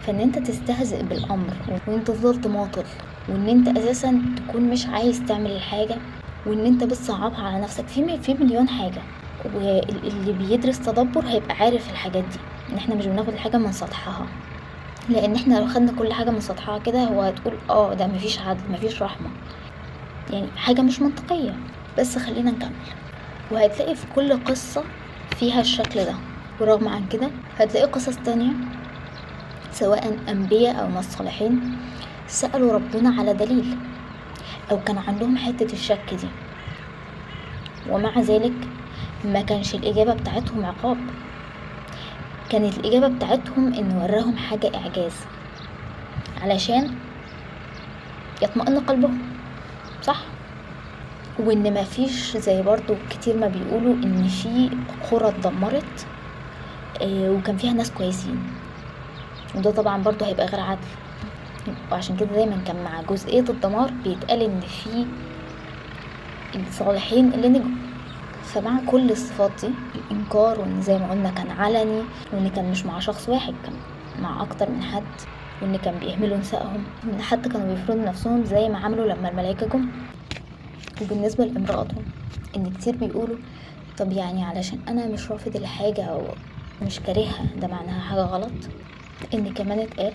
فان انت تستهزئ بالامر وان انت تفضل تماطل وان انت اساسا تكون مش عايز تعمل الحاجة وان انت بتصعبها على نفسك في مليون حاجة. واللي بيدرس تدبر هيبقى عارف الحاجات دي، ان احنا مش بناخد الحاجة من سطحها، لان احنا لو خدنا كل حاجة من سطحها كده هو هتقول ده مفيش عدل مفيش رحمة، يعني حاجة مش منطقية. بس خلينا نكمل. وهتلاقي في كل قصة فيها الشكل ده، ورغم عن كده هتلاقي قصص تانية سواء أنبياء أو ناس صالحين سألوا ربنا على دليل أو كان عندهم حتة الشك دي، ومع ذلك ما كانش الإجابة بتاعتهم عقاب، كانت الإجابة بتاعتهم إنه وراهم حاجة إعجاز علشان يطمئن قلبهم، صح؟ وإن ما فيش زي برضو كتير ما بيقولوا إن في قرى اتدمرت وكان فيها ناس كويسين، وده طبعا برضو هيبقى غير عدل. وعشان كده دايما كان مع جزئية الدمار بيتقال إن في الصالحين اللي نجوا. فمع كل الصفات دي، الإنكار وإن زي ما قلنا كان علني، وإن كان مش مع شخص واحد، كان مع أكتر من حد، وإن كان بيهملوا نسائهم، وإن حتى كانوا بيفرضوا نفسهم زي ما عملوا لما الملائكة جم. وبالنسبة لامرأتهم إن كتير بيقولوا طب يعني علشان أنا مش رافض الحاجة أو مش كارهها ده معناها حاجة غلط. إن كمان اتقال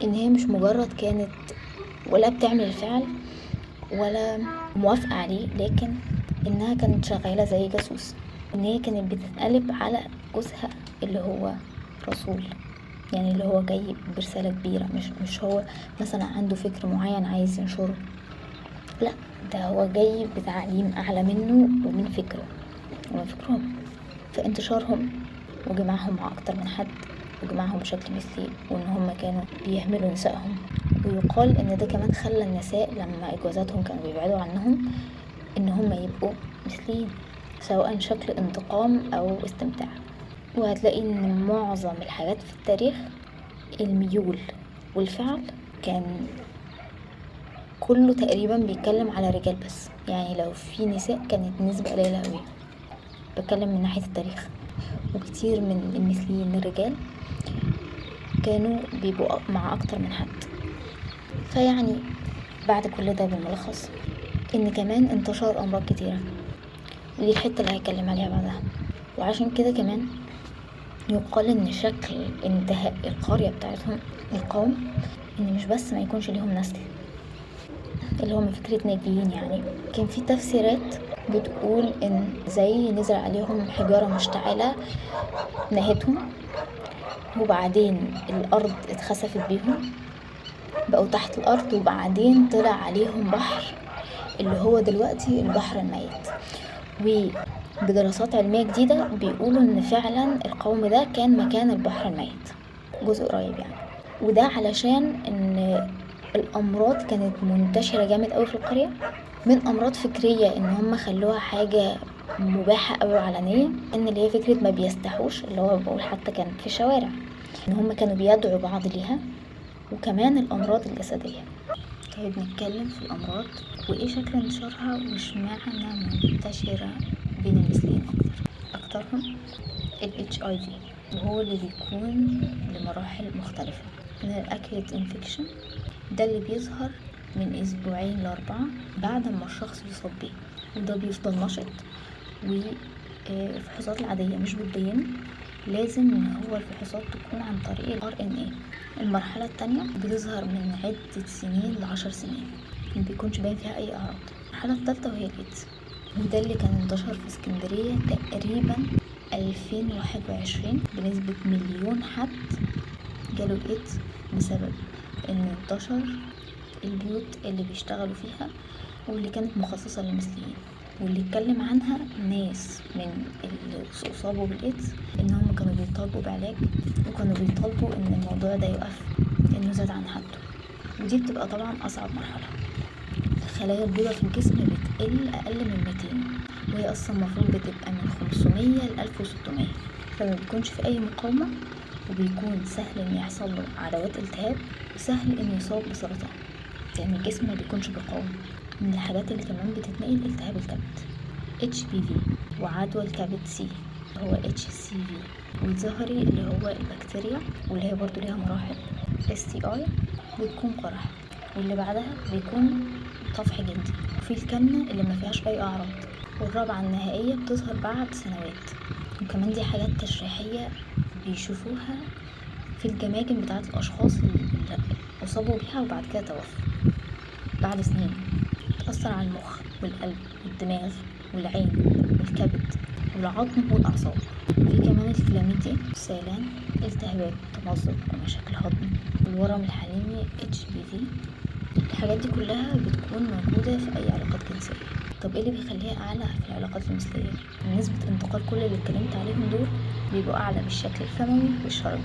إن هي مش مجرد كانت ولا بتعمل الفعل ولا موافقة عليه، لكن إنها كانت شغالة زي جاسوس، إن هي كانت بتتقلب على جوزها اللي هو رسول، يعني اللي هو جاي برسالة كبيرة، مش هو مثلا عنده فكر معين عايز ينشره، لا ده هو جاي بتعليم أعلى منه ومن فكره ومن فكرهم. فانتشارهم وجماعهم مع أكتر من حد وجماعهم بشكل مثلي، وإن هم كانوا بيهملوا نسائهم. ويقال إن ده كمان خلى النساء لما إجوازاتهم كانوا بيبعدوا عنهم إن هم يبقوا مثليين، سواء شكل انتقام أو استمتاع. وهتلاقي إن معظم الحاجات في التاريخ الميول والفعل كان كله تقريبا بيتكلم على رجال بس، يعني لو في نساء كانت نسبة قليلة قوي، بتكلم من ناحية التاريخ. وكتير من المثليين الرجال كانوا بيبقوا مع أكتر من حد. فيعني بعد كل ده بالملخص إن كمان انتشر أمراض كتيرة، ودي الحتة اللي هيكلم عليها بعدها. وعشان كده كمان يقال إن شكل انتهاء القرية بتاعتهم القوم إن مش بس ما يكونش ليهم نسل اللي هو من فكرة ناجيين، يعني كان في تفسيرات بتقول إن زي نزل عليهم حجارة مشتعلة نهتهم، وبعدين الأرض اتخسفت بيهم بقوا تحت الأرض، وبعدين طلع عليهم بحر اللي هو دلوقتي البحر الميت. وبدراسات علمية جديدة بيقولوا إن فعلا القوم ده كان مكان البحر الميت جزء قريب يعني. وده علشان إن الأمراض كانت منتشرة جامد قوي في القرية، من أمراض فكرية إن هم خلوها حاجة مباحة قوي وعلنية، إن اللي هي فكرة ما بيستحوش اللي هو بقول حتى كان في الشوارع إن هم كانوا بيدعوا بعض ليها، وكمان الأمراض الجسدية. طيب نتكلم في الأمراض وإيه شكل انتشارها واشمعنى منتشرة بين المثليين أكترهم ال HIV، وهو اللي بيكون لمراحل مختلفة من الأكيوت انفكشن، ده اللي بيظهر من أسبوعين ل4 بعد ما الشخص يصاب بيه، وده بيفضل نشط. والفحوصات العادية مش بتبين، لازم ان هو الفحوصات تكون عن طريق ال RNA. المرحلة التانية بتظهر من عدة سنين ل10 سنين، ما بيكونش باين فيها اي اعراض. المرحلة التالتة وهي الإيدز، وده اللي كان انتشر في اسكندرية تقريبا 2021 بنسبة 1,000,000 حد جاله الإيدز بسبب ان انتشر البيوت اللي بيشتغلوا فيها واللي كانت مخصصة للمثليين. واللي اتكلم عنها ناس من اللي أصابوا بالإيدز إن هم كانوا بيطالبوا بعلاج، وكانوا بيطالبوا إن الموضوع ده يقف لأنه زاد عن حده. ودي بتبقى طبعا أصعب مرحلة. الخلايا البيضاء في الجسم بتقل أقل من 200، وهي أصلا المفروض بتبقى من 500 ل 1600، فما بيكونش في أي مقاومة، وبيكون سهل إن يحصل له عدوات التهاب، وسهل إنه يصاب بسرطان، يعني الجسم ما بيكونش بيقاوم. من الحاجات اللي كمان بتتنقل التهاب الكبد HPV، وعدوى الكبد C هو HCV، والزهري اللي هو البكتيريا واللي هي برضو ليها مراحل STI بتكون قرح، واللي بعدها بيكون طفح جلدي، وفي الكمنة اللي ما فيهاش أي أعراض، والرابعة النهائية بتظهر بعد سنوات. وكمان دي حاجات تشريحية بيشوفوها في الجماجم بتاعة الأشخاص اللي أصابوا بيها وبعد كده توفوا بعد سنين. بتأثر على المخ والقلب والدماغ والعين والكبد والعظم والأعصاب. في كمان الكلاميديا، السيلان، التهابات، تمزق ومشاكل هضم، والورم الحليمي HPV. الحاجات دي كلها بتكون موجودة في أي علاقات جنسية. طب ايه اللي بيخليها أعلى في العلاقات المثلية؟ نسبة انتقال كل اللي اتكلمت عليهم دول بيبقوا أعلى بالشكل الفموي والشرجي،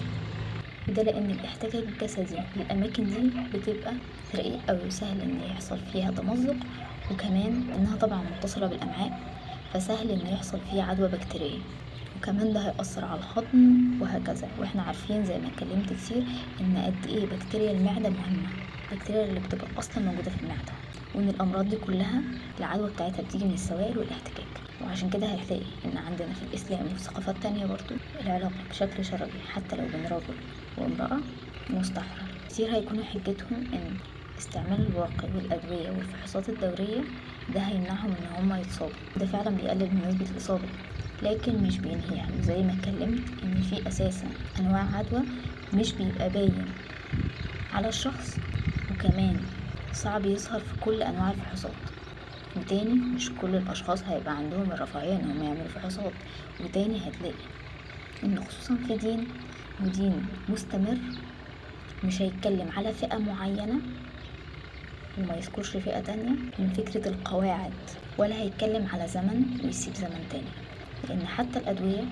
وده لأن الاحتكاك الجسدي للأماكن دي بتبقى رقيق أوي وسهل إن يحصل فيها تمزق، وكمان إنها طبعا متصلة بالأمعاء فسهل إن يحصل فيها عدوى بكتيرية، وكمان ده هيأثر على الهضم وهكذا. واحنا عارفين زي ما اتكلمت كتير إن قد ايه بكتيريا المعدة مهمة، البكتيريا اللي بتبقى أصلا موجودة في المعدة، وإن الأمراض دي كلها العدوى بتاعتها بتيجي من السوائل والاحتكاك. وعشان كده هتلاقي إن عندنا في الإسلام وفي ثقافات تانية برضو العلاقة بشكل شرعي حتى لو بين رجل وامرأة مستحرم. كتير هيكونوا حجتهم إن استعمال الواقي والأدوية والفحوصات الدورية ده هيمنعهم إن هما يتصابوا، ده فعلا بيقلل من نسبة الإصابة لكن مش بينهيها. زي ما اتكلمت إن في أساسا أنواع عدوى مش بيبقى باين على الشخص، وكمان صعب يظهر في كل أنواع الفحوصات، وتاني مش كل الأشخاص هيبقى عندهم الرفاهية إنهم يعملوا فحوصات، وتاني هتلاقي إن خصوصا في دين ودين مستمر مش هيتكلم على فئة معينة وما يذكرش فئة تانية من فكرة القواعد، ولا هيتكلم على زمن ويسيب زمن تاني، لأن حتى الأدوية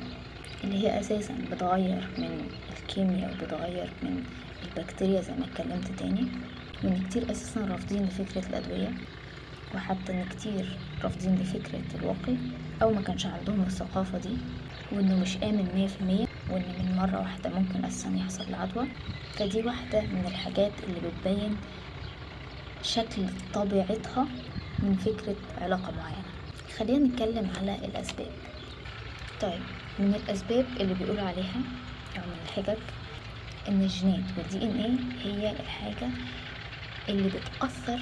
اللي هي أساسا بتغير من الكيمياء وبتغير من البكتيريا زي ما اتكلمت تاني، وإن كتير أساسا رافضين لفكرة الأدوية، وحتى إن كتير رافضين لفكرة الواقي أو ما كانش عندهم الثقافة دي، وإنه مش آمن 100%، وإن من مرة واحدة ممكن أساسا يحصل العدوى. فدي واحدة من الحاجات اللي بتبين شكل طبيعتها من فكرة علاقة معينة. خلينا نتكلم على الأسباب. طيب من الأسباب اللي بيقولوا عليها أو من الحجج إن الجينات والDNA هي الحاجة اللي بتأثر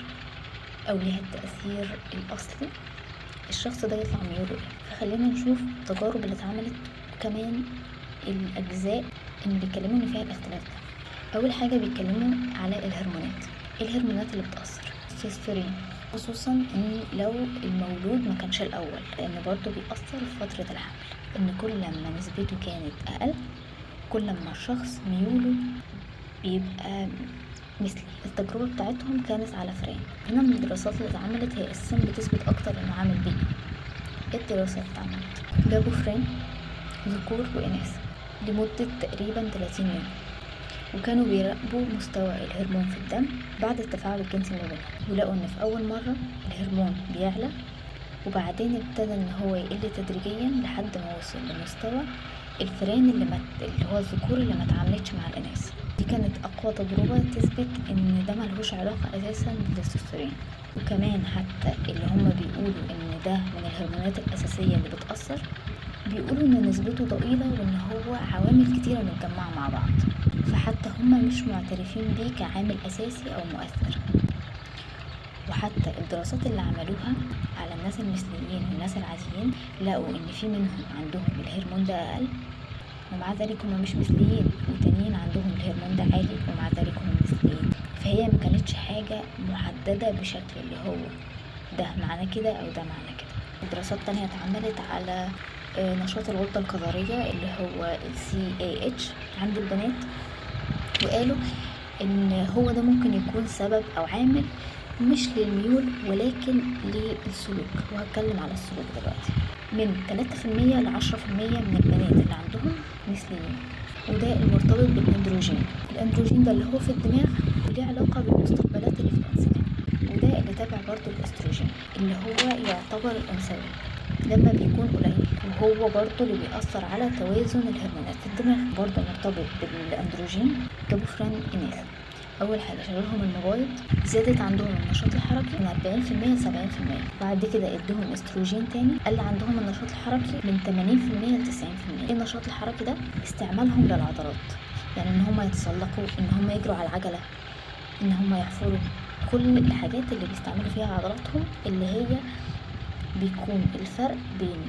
أو ليها التأثير الأصلي الشخص ده يطلع ميوله ايه. فخلينا نشوف التجارب اللي اتعملت وكمان الأجزاء اللي بيتكلموا إن فيها الاختلاف ده. أول حاجة بيتكلموا على الهرمونات اللي بتأثر، التستوستيرون، خصوصا إن لو المولود ما كانش الأول، لأن برضو بيأثر في فترة الحمل، إن كل ما نسبته كانت أقل كل ما الشخص ميوله بيبقى مثلي. التجربة بتاعتهم كانت على فئران. هنا من الدراسات اللي اتعملت هي السن بتثبت أكتر إنه عامل بيئي. الدراسة اللي اتعملت جابوا فئران ذكور وإناث لمدة تقريبا 30 يوم، وكانوا بيراقبوا مستوى الهرمون في الدم بعد التفاعل الجنسي ما بينهم، ولقوا ان في اول مرة الهرمون بيعلى وبعدين ابتدى ان هو يقل تدريجيا لحد ما وصل لمستوى الفئران اللي هو الذكور اللي ما اتعاملتش مع الاناث. دي كانت اقوى تجربة تثبت ان ده ملهوش علاقة اساسا بالتستوستيرون. وكمان حتى اللي هم بيقولوا ان ده من الهرمونات الاساسية اللي بتأثر، بيقولوا ان نسبته ضئيلة وان هو عوامل كتيرة متجمعة مع بعض، فحتى هم مش معترفين بيه كعامل اساسي او مؤثر. وحتى الدراسات اللي عملوها على الناس المثليين والناس العاديين لقوا ان في منهم عندهم الهرمون ده اقل ومع ذلك هم مش مثليين، وتانيين عندهم الهرمون ده عالي ومع ذلك هم مثليين. فهي ما كانتش حاجة محددة بشكل اللي هو ده معنى كده او ده معنى كده. دراسات تانية اتعملت على نشاط الغدة الكظرية اللي هو CAH عند البنات، وقالوا ان هو ده ممكن يكون سبب او عامل مش للميول ولكن للسلوك، وهتكلم على السلوك دلوقتي. من 3% ل10% من البنات اللي عندهم مثليين، وده المرتبط بالاندروجين. الاندروجين ده اللي هو في الدماغ وليه علاقة بالمستقبلات اللي في الانسجام، وده اللي تابع برضو الاستروجين اللي هو يعتبر الانثوي لما بيكون قليل، وهو برضو اللي بيأثر على توازن الهرمونات في الدماغ. برضو مرتبط بالاندروجين جابوفرين اناث. اول حاجه شالولهم المبايض، زادت عندهم النشاط الحركي من 40% ل 70%. بعد كده ادوهم استروجين تاني، قل عندهم النشاط الحركي من 80% ل 90%. ايه النشاط الحركي ده؟ استعمالهم للعضلات، يعني ان هم يتسلقوا، ان هم يجروا على العجله، ان هم يحفروا، كل الحاجات اللي بيستعملوا فيها عضلاتهم، اللي هي بيكون الفرق بين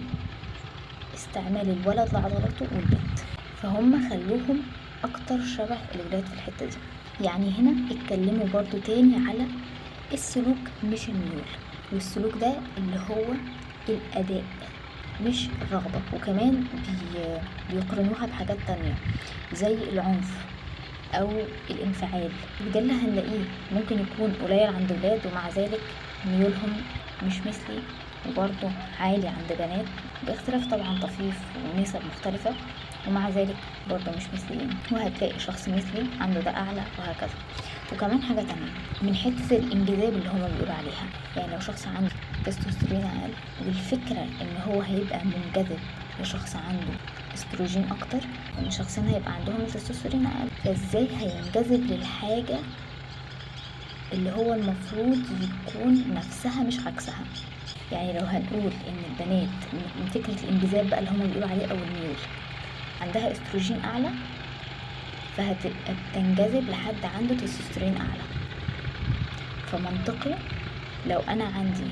استعمال الولد لعضلاته والبنت. فهم خلوهم اكتر شبه الولاد في الحته دي. يعني هنا اتكلموا برضو تاني على السلوك مش الميول، والسلوك ده اللي هو الاداء مش الرغبة. وكمان بيقرنوها بحاجات تانية زي العنف او الانفعال، وده اللي هنلاقيه ممكن يكون قليل عند ولاد ومع ذلك ميولهم مش مثلي، وبرضه عالي عند بنات باختلاف طبعا طفيف ونسب مختلفة، ومع ذلك برضه مش مثليين. وهتلاقي شخص مثلي عنده ده اعلى وهكذا. وكمان حاجة تانية من حتة الانجذاب اللي هما بيقولوا عليها، يعني لو شخص عنده تستوستيرون اقل، والفكرة ان هو هيبقى منجذب لشخص عنده استروجين اكتر، ان شخصين هيبقى عندهم التستوستيرون اقل، فازاي هينجذب للحاجة اللي هو المفروض يكون نفسها مش عكسها؟ يعني لو هنقول ان البنات من فكرة الانجذاب بقى اللي هما بيقولوا عليه او الميول عندها استروجين اعلى، فهتبقى بتنجذب لحد عنده تستوستيرون اعلى. فمنطقي لو انا عندي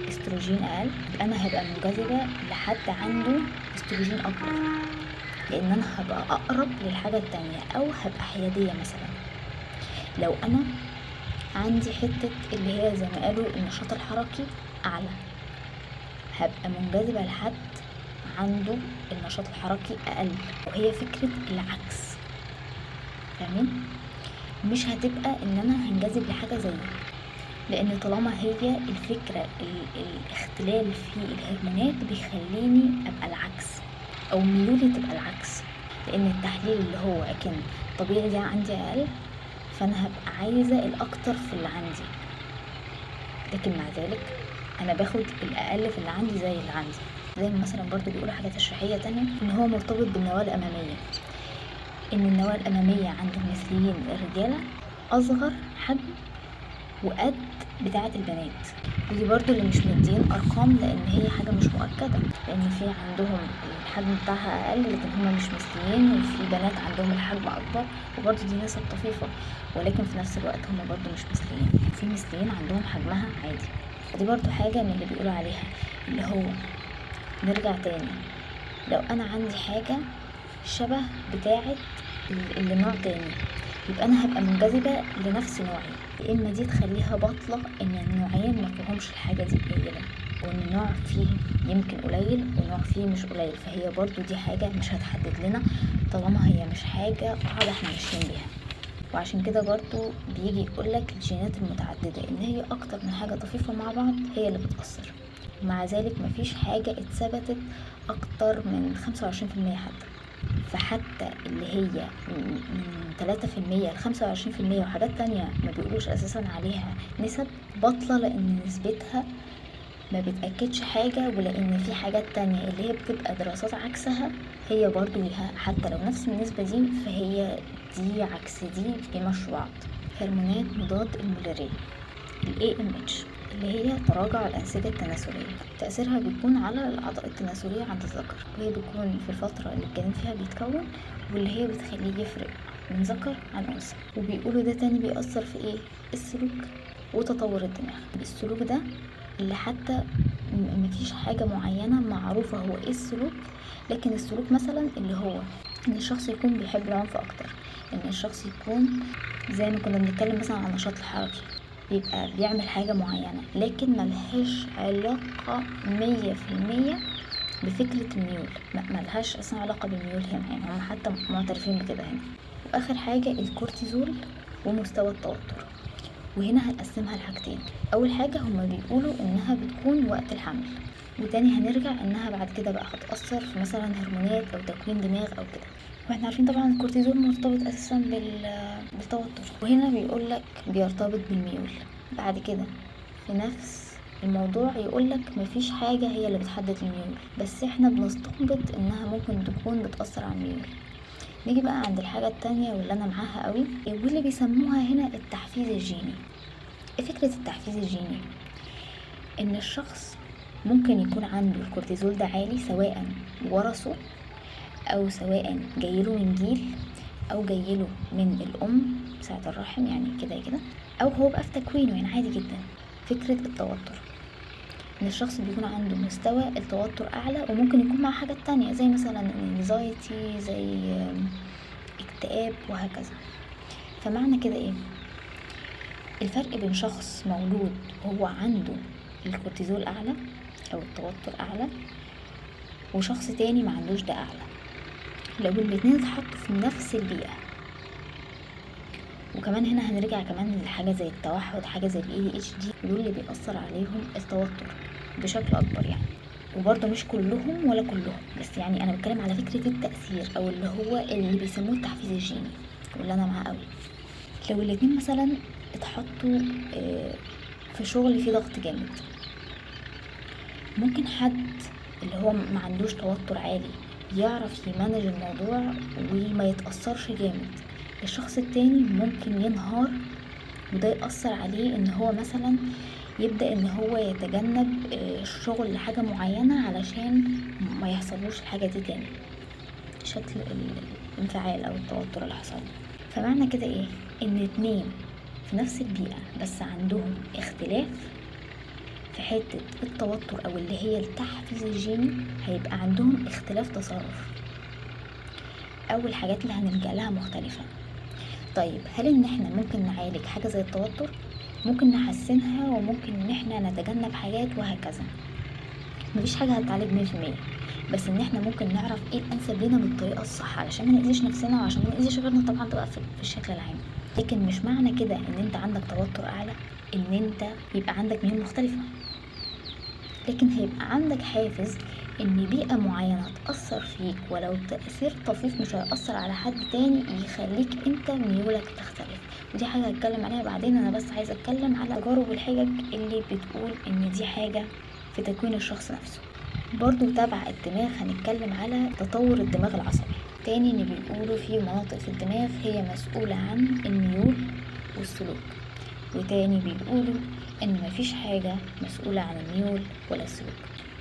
استروجين اقل، انا هبقى منجذبة لحد عنده استروجين اكبر، لان انا هبقى اقرب للحاجة التانية، او هبقى حيادية. مثلا لو انا عندي حتة اللي هي زي ما قالوا النشاط الحركي اعلى، هبقى منجذبة لحد عنده النشاط الحركي اقل، وهي فكرة العكس. فاهمين؟ مش هتبقى ان انا هنجذب لحاجة زيه، لان طالما هي الفكرة الاختلال في الهرمونات بيخليني ابقى العكس، او ميولي تبقى العكس، لان التحليل اللي هو اكن طبيعي ده عندي اقل، فانا هبقى عايزة الاكتر في اللي عندي، لكن مع ذلك انا باخد الاقل في اللي عندي زي اللي عندي. زي ما مثلا برضو بيقولوا حاجة تشريحية تانية ان هو مرتبط بالنواة الامامية، ان النواة الامامية عند المثليين الرجالة اصغر حجم وقد بتاعة البنات. ودي برضو اللي مش مدين ارقام، لان هي حاجة مش مؤكدة، لان في عندهم الحجم بتاعها اقل لكن هما مش مثليين، وفي بنات عندهم الحجم اكبر، وبرضو دي نسب طفيفة، ولكن في نفس الوقت هما برضو مش مثليين، وفي مثليين عندهم حجمها عادي. ودي برضو حاجة من اللي بيقولوا عليها، اللي هو نرجع تاني، لو انا عندي حاجة شبه بتاعة اللي نوع تاني، يبقى انا هبقى منجذبة لنفس نوعي، يا اما دي تخليها بطلة ان النوعين ما فيهمش الحاجة دي قليلة، وان نوع فيه يمكن قليل ونوع فيه مش قليل، فهي برضو دي حاجة مش هتحدد لنا طالما هي مش حاجة قاعدة احنا ماشيين بيها. وعشان كده برضو بيجي يقولك الجينات المتعددة ان هي اكتر من حاجة طفيفة مع بعض هي اللي بتأثر، ومع ذلك مفيش حاجة اتثبتت اكتر من 25% حتى. فحتى اللي هي من 3% ل 25% وحاجات تانية ما بيقولوش اساسا عليها نسب بطلة، لان نسبتها ما بتأكدش حاجة، ولان في حاجات تانية اللي هي بتبقى دراسات عكسها هي برضو ليها، حتى لو نفس النسبة دي فهي دي عكس دي بيمشوا بعض. هرمونات مضاد المولارية ال AMH اللي هي تراجع الأنسجة التناسلية، تأثيرها بيكون على الأعضاء التناسلية عند الذكر، وهي بيكون في الفترة اللي الجنين فيها بيتكون، واللي هي بتخليه يفرق من ذكر عن أنثى. وبيقولوا ده تاني بيأثر في ايه؟ السلوك وتطور الدماغ. السلوك ده اللي حتى مفيش حاجة معينة معروفة هو ايه السلوك، لكن السلوك مثلا اللي هو ان الشخص يكون بيحب العنف اكتر، ان الشخص يكون زي ما كنا بنتكلم مثلا عن النشاط الحركي، بيبقى بيعمل حاجة معينة لكن ملهاش علاقة 100% بفكرة الميول، ملهاش اصلا علاقة بالميول هنا، يعني هم حتى معترفين بكده هنا. واخر حاجة الكورتيزول ومستوى التوتر. وهنا هنقسمها لحاجتين. اول حاجة هما بيقولوا انها بتكون وقت الحمل، وتاني هنرجع انها بعد كده بقى هتأثر في مثلا هرمونات او تكوين دماغ او كده. واحنا عارفين طبعا الكورتيزول مرتبط اساسا بالتوتر، وهنا بيقولك بيرتبط بالميول. بعد كده في نفس الموضوع يقولك مفيش حاجة هي اللي بتحدد الميول، بس احنا بنستنبط انها ممكن تكون بتأثر على الميول. نيجي بقى عند الحاجة التانية واللي انا معاها قوي، واللي بيسموها هنا التحفيز الجيني. ايه فكرة التحفيز الجيني؟ ان الشخص ممكن يكون عنده الكورتيزول ده عالي، سواء ورثه او سواء جايله من جيل او جايله من الام ساعة الرحم، يعني كده كده، او هو بقى في تكوينه، يعني عادي جدا. فكرة التوتر، ان الشخص بيكون عنده مستوى التوتر اعلى، وممكن يكون مع حاجات تانية زي مثلا anxiety، زي اكتئاب وهكذا. فمعنى كده ايه؟ الفرق بين شخص مولود وهو عنده الكورتيزول اعلى او التوتر اعلى، وشخص تاني ما عندوش ده اعلى، لو الاتنين اتحطوا في نفس البيئة. وكمان هنا هنرجع كمان لحاجة زي التوحد، حاجة زي ADHD، دول اللي بيأثر عليهم التوتر بشكل اكبر يعني. وبرضه مش كلهم ولا كلهم، بس يعني انا بتكلم على فكرة التأثير، او اللي هو اللي بيسموه التحفيز الجيني، واللي انا معاه قوي. لو الاتنين مثلا اتحطوا في شغل فيه ضغط جامد، ممكن حد اللي هو ما عندوش توتر عالي يعرف يمانج الموضوع وما يتأثرش جامد. الشخص التاني ممكن ينهار، وده يأثر عليه ان هو مثلا يبدأ ان هو يتجنب الشغل لحاجة معينة علشان ما يحصلوش الحاجة دي تاني، شكل الانفعال او التوتر اللي حصل. فمعنى كده ايه؟ ان اتنين في نفس البيئة بس عندهم اختلاف في حتة التوتر او اللي هي التحفيز الجيني، هيبقى عندهم اختلاف تصرف او الحاجات اللي هنلجأ لها مختلفة. طيب هل ان احنا ممكن نعالج حاجة زي التوتر؟ ممكن نحسنها، وممكن ان احنا نتجنب حاجات وهكذا. مفيش حاجة هتعالج 100%، بس ان احنا ممكن نعرف ايه الانسب لنا بالطريقة الصح، علشان ما نأذيش نفسنا وعشان ما نأذيش غيرنا طبعا بقى في الشكل العام. لكن مش معنى كده ان انت عندك توتر اعلى ان انت يبقى عندك ميول مختلفة، لكن هيبقى عندك حافز ان بيئة معينة تأثر فيك، ولو تأثير طفيف مش هيأثر على حد تاني يخليك انت ميولك تختلف. ودي حاجة هتكلم عليها بعدين، انا بس عايزة اتكلم على تجارب الحجج اللي بتقول ان دي حاجة في تكوين الشخص نفسه. برضو تبع الدماغ هنتكلم على تطور الدماغ العصبي. تاني ان بيقولوا في مناطق في الدماغ هي مسؤولة عن الميول والسلوك، وتاني بيقولوا ان مفيش حاجة مسؤولة عن الميول ولا السلوك.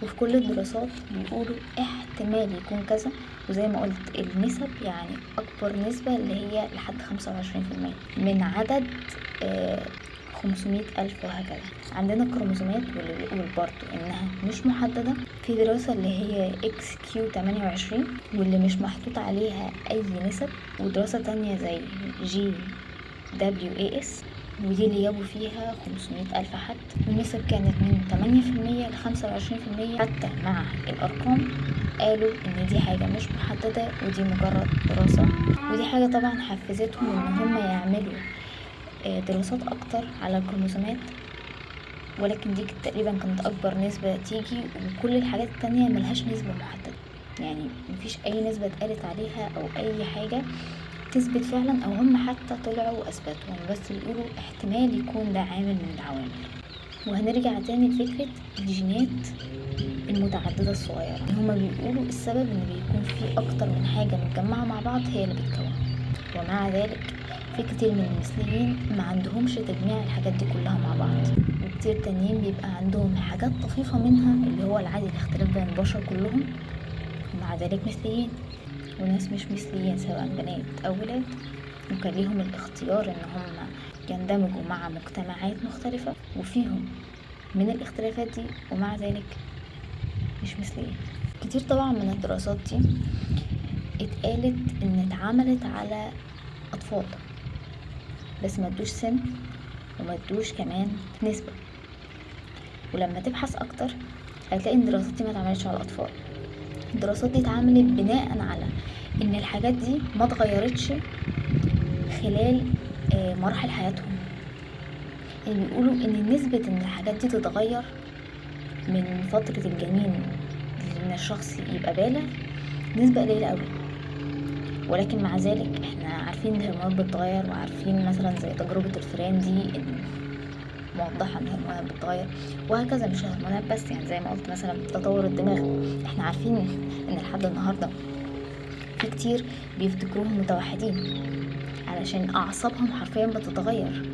وفي كل الدراسات بيقولوا احتمال يكون كذا، وزي ما قلت النسب يعني اكبر نسبة اللي هي لحد 25% من عدد 500,000 وهكذا. عندنا الكروموسومات واللي بيقول برضو انها مش محددة. في دراسة اللي هي XQ28 واللي مش محطوط عليها اي نسب، ودراسة تانية زي GWAS ودي اللي جابوا فيها 500,000 حد، والنسب كانت من 8% ل 25%. حتى مع الأرقام قالوا إن دي حاجة مش محددة ودي مجرد دراسة، ودي حاجة طبعا حفزتهم إن هم يعملوا دراسات أكتر على الكروموسومات، ولكن دي تقريبا كانت أكبر نسبة تيجي، وكل الحاجات التانية ملهاش نسبة محددة، يعني مفيش أي نسبة اتقالت عليها أو أي حاجة تثبت فعلا، او هم حتى طلعوا واثبتوا، بس بيقولوا احتمال يكون ده عامل من العوامل. وهنرجع تاني لفكرة الجينات المتعددة الصغيرة. هم بيقولوا السبب ان بيكون في اكتر من حاجة متجمعة مع بعض هي اللي بتكون، ومع ذلك في كتير من المثليين ما عندهمش تجميع الحاجات دي كلها مع بعض، وكتير تانيين بيبقى عندهم حاجات طفيفة منها اللي هو العادي، الاختلاف بين البشر كلهم، ومع ذلك مثليين. وناس مش مثليين سواء بنات او ولاد، وكان ليهم الاختيار ان هم يندمجوا مع مجتمعات مختلفة وفيهم من الاختلافات دي، ومع ذلك مش مثليين. كتير طبعا من الدراسات دي اتقالت ان اتعملت على اطفال بس ما ادوش سن وما ادوش كمان نسبة، ولما تبحث اكتر هتلاقي ان الدراسات دي ما اتعملتش على الاطفال. الدراسات دي اتعملت بناء على ان الحاجات دي ما اتغيرتش خلال مراحل حياتهم، بيقولوا ان نسبة ان الحاجات دي تتغير من فترة الجنين ان الشخص يبقى بالغ نسبة قليلة قوي، ولكن مع ذلك احنا عارفين ان الهرمونات بتتغير، وعارفين مثلا زي تجربة الفئران دي ان موضحة ان الهرمونات بتتغير، وهكذا. مش الهرمونات بس، يعني زي ما قلت مثلا تطور الدماغ، احنا عارفين ان لحد النهاردة في كتير بيفتكروهم متوحدين علشان اعصابهم حرفيا بتتغير،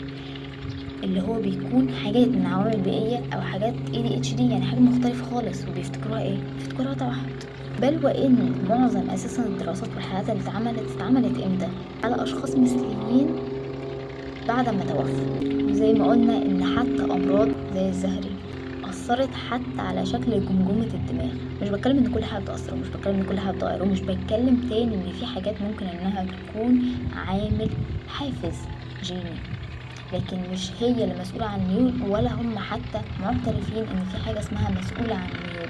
اللي هو بيكون حاجات من عوامل بيئية او حاجات ADHD، يعني حاجة مختلفة خالص، وبيفتكروها ايه؟ بيفتكروها توحد. بل وان معظم اساسا الدراسات والحالات اللي اتعملت امتى؟ على اشخاص مثليين بعد ما توفوا. وزي ما قلنا ان حتى امراض زي الزهري اثرت حتى على شكل جمجمة الدماغ. مش بتكلم ان كل حاجة بتأثر، ومش بتكلم ان كل حاجة بتغير، ومش بتكلم تاني ان في حاجات ممكن انها تكون عامل حافز جيني، لكن مش هي اللي مسؤولة عن الميول، ولا هم حتى معترفين ان في حاجة اسمها مسؤولة عن الميول.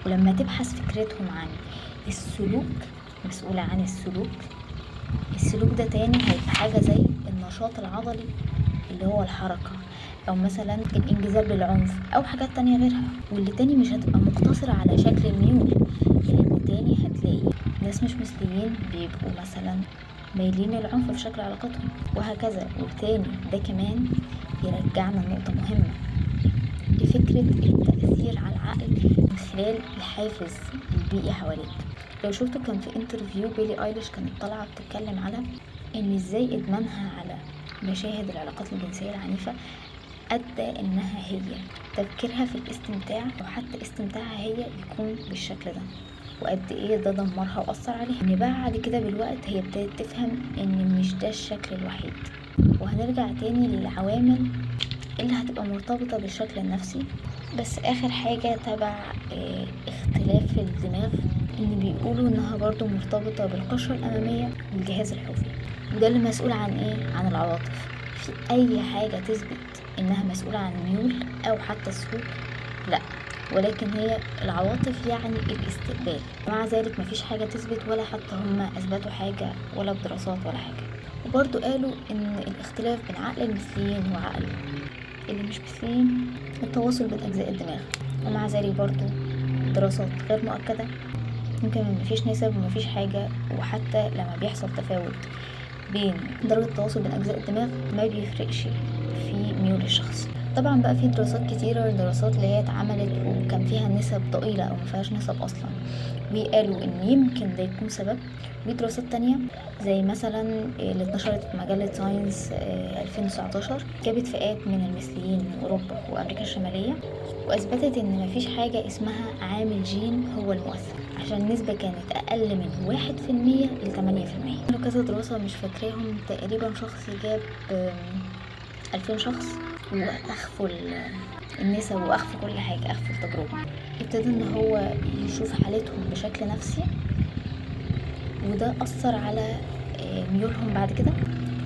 ولما تبحث فكرتهم عن السلوك، مسؤولة عن السلوك ده تاني هيبقى حاجة زي النشاط العضلي اللي هو الحركة، او مثلا الانجذاب للعنف، او حاجات تانية غيرها. واللي تاني مش هتبقى مقتصرة على شكل الميول، لان تاني هتلاقي ناس مش مثليين بيبقوا مثلا مايلين للعنف في شكل علاقتهم، وهكذا. وتاني ده كمان يرجعنا لنقطة مهمة، لفكرة التأثير على العقل من خلال الحافز البيئي حواليك. لو شفتوا كان في انترفيو بيلي ايليش كانت طالعة بتتكلم على ان ازاي ادمانها على مشاهد العلاقات الجنسية العنيفة ادى انها هي تفكيرها في الاستمتاع، او حتى استمتاعها هي يكون بالشكل ده، وقد ايه ده دمرها واثر عليها. ان بعد كده بالوقت هي ابتدت تفهم ان مش ده الشكل الوحيد. وهنرجع تاني للعوامل اللي هتبقى مرتبطة بالشكل النفسي. بس اخر حاجة تبع اختلاف الدماغ، ان بيقولوا انها برضو مرتبطة بالقشرة الامامية والجهاز الحوفي، وده اللي مسؤول عن ايه؟ عن العواطف. في اي حاجة تثبت انها مسؤولة عن الميول او حتى السلوك؟ لا، ولكن هي العواطف يعني الاستقبال. مع ذلك مفيش حاجة تثبت، ولا حتى هم اثبتوا حاجة ولا بدراسات ولا حاجة. وبرضو قالوا ان الاختلاف بين عقل المثليين وعقل اللي مش مثليين التواصل بين اجزاء الدماغ. ومع ذلك برضو دراسات غير مؤكدة، يمكن مفيش نسب ومفيش حاجة. وحتى لما بيحصل تفاوت بين درجة التواصل بين أجزاء الدماغ ما بيفرقش في ميول الشخص. طبعا بقى في دراسات كتيرة، دراسات اللي هي اتعملت وكان فيها نسب ضئيلة أو مفيهاش نسب أصلا، وقالوا إن يمكن ده يكون سبب. ودراسات تانية زي مثلا اللي اتنشرت في مجلة ساينس 2019 جابت فئات من المثليين من أوروبا وأمريكا الشمالية، وأثبتت إن مفيش حاجة اسمها عامل جين هو المؤثر، عشان النسبة كانت أقل من 1% ل8%. كانوا كذا دراسة مش فاكراهم، تقريبا شخص جاب 2000 شخص وأخفوا النسب وأخفوا كل حاجة، أخفوا التجربة. ابتدى إن هو يشوف حالتهم بشكل نفسي، وده أثر على ميولهم بعد كده،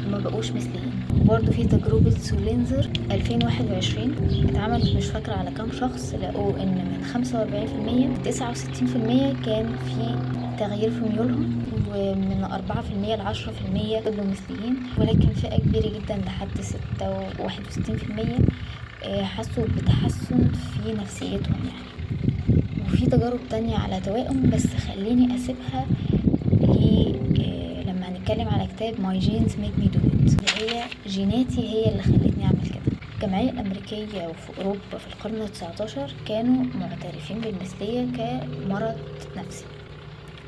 وما بقوش مثليين. برضو في تجربة سولينزر 2021 اتعملت مش فاكرة على كام شخص، لقوا ان من 45% 69% كان في تغيير في ميولهم، ومن 4% ل 10% فضلوا مثليين. ولكن فئة كبيرة جدا لحد 61% حسوا بتحسن في نفسيتهم يعني. وفي تجارب تانية على توائم، بس خليني اسيبها لما هنتكلم على كتاب My Genes Make Me Do It، اللي هي جيناتي هي اللي خلتني اعمل كده. الجمعية الأمريكية وفي أوروبا في القرن 19 كانوا معترفين بالمثلية كمرض نفسي،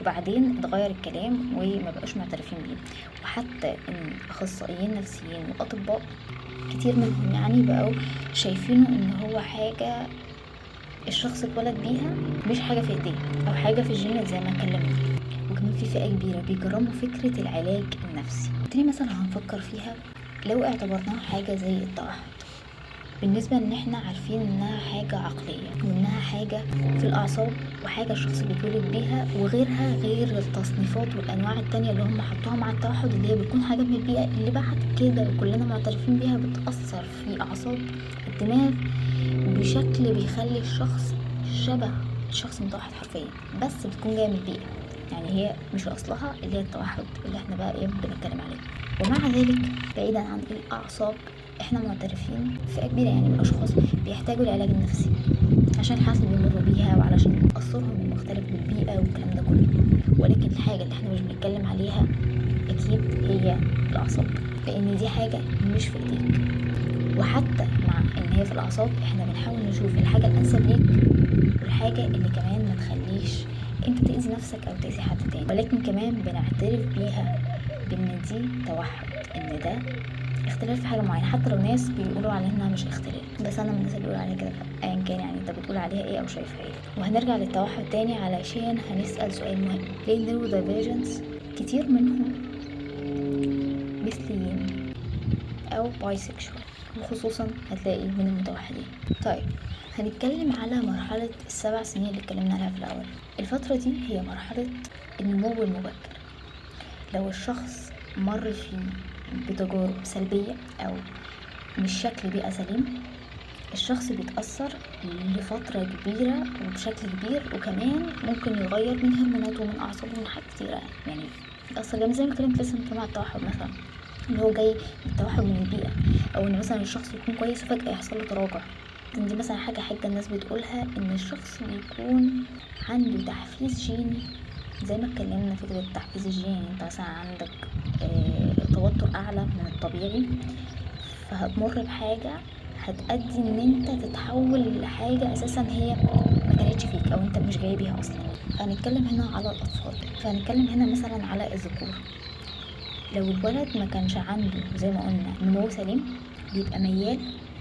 وبعدين اتغير الكلام وما بقاش معترفين بيه. وحتى ان اخصائيين نفسيين واطباء كتير منهم يعني بقوا شايفينه ان هو حاجة الشخص اتولد بيها، مش حاجة في ايديه او حاجة في الجينات زي ما اتكلمنا. وكمان في فئة كبيرة بيجرموا فكرة العلاج النفسي. تاني مثلا هنفكر فيها لو اعتبرناها حاجة زي التوحد، بالنسبة ان احنا عارفين انها حاجة عقلية، وانها حاجة في الاعصاب، وحاجة الشخص بيتولد بيها، وغيرها غير التصنيفات والانواع التانية اللي هم حطوها مع التوحد، اللي هي بتكون حاجة من البيئة اللي بعد كده كلنا معترفين بيها بتأثر في اعصاب الدماغ بشكل بيخلي الشخص شبه الشخص المتوحد حرفيا، بس بتكون جاية من البيئة. يعني هي مش اصلها اللي هي التوحد اللي احنا بقى بنتكلم عليه. ومع ذلك بعيدا عن الاعصاب احنا معترفين فئة كبيرة يعني من الاشخاص بيحتاجوا العلاج النفسي عشان الحالة اللي بيمروا بيها وعلشان تأثرهم المختلف بالبيئة والكلام ده كله. ولكن الحاجة اللي احنا مش بنتكلم عليها اكيد هي الاعصاب، لان دي حاجة مش في ايديك. وحتى مع ان هي في الاعصاب احنا بنحاول نشوف الحاجة الانسب ليك والحاجة اللي كمان ما تخليش انت تأذي نفسك او تأذي حد تاني، ولكن كمان بنعترف بيها بان دي توحد، ان ده اختلاف في حاجة معينة. حتى لو ناس بيقولوا عليها انها مش اختلاف، بس انا من الناس اللي بيقولوا عليها كده ايا كان يعني انت بتقول عليها ايه او شايفها ايه. وهنرجع للتوحد تاني علشان هنسأل سؤال مهم: ليه النيورودايفرجنس كتير منهم مثليين او بايسكشوال، وخصوصا هتلاقي من المتوحدين. طيب هنتكلم على مرحلة ال7 سنين اللي اتكلمنا عليها في الاول. الفترة دي هي مرحلة النمو المبكر. لو الشخص مر فيه بتجارب سلبية او مش شكل بيئة سليم، الشخص بيتأثر لفترة كبيرة وبشكل كبير، وكمان ممكن يغير من هرموناته ومن أعصابه ومن حاجات كتيرة يعني يتأثر جامد، زي ما اتكلمت لسه مع التوحد مثلا اللي هو جاي من التوحد من البيئة، أو إن مثلا الشخص يكون كويس وفجأة يحصل له تراجع. دي مثلا حاجة الناس بتقولها إن الشخص بيكون عنده تحفيز جيني، زي ما اتكلمنا فكرة التحفيز الجيني. انت مثلا عندك توتر أعلى من الطبيعي، فهتمر بحاجة هتأدي ان انت تتحول لحاجة اساسا هي ما كانتش فيك او انت مش جاي بيها اصلا. فهنتكلم هنا على الاطفال، فهنتكلم هنا مثلا على الذكور. لو الولد ما كانش عنده زي ما قلنا نمو سليم، بيبقى ميال،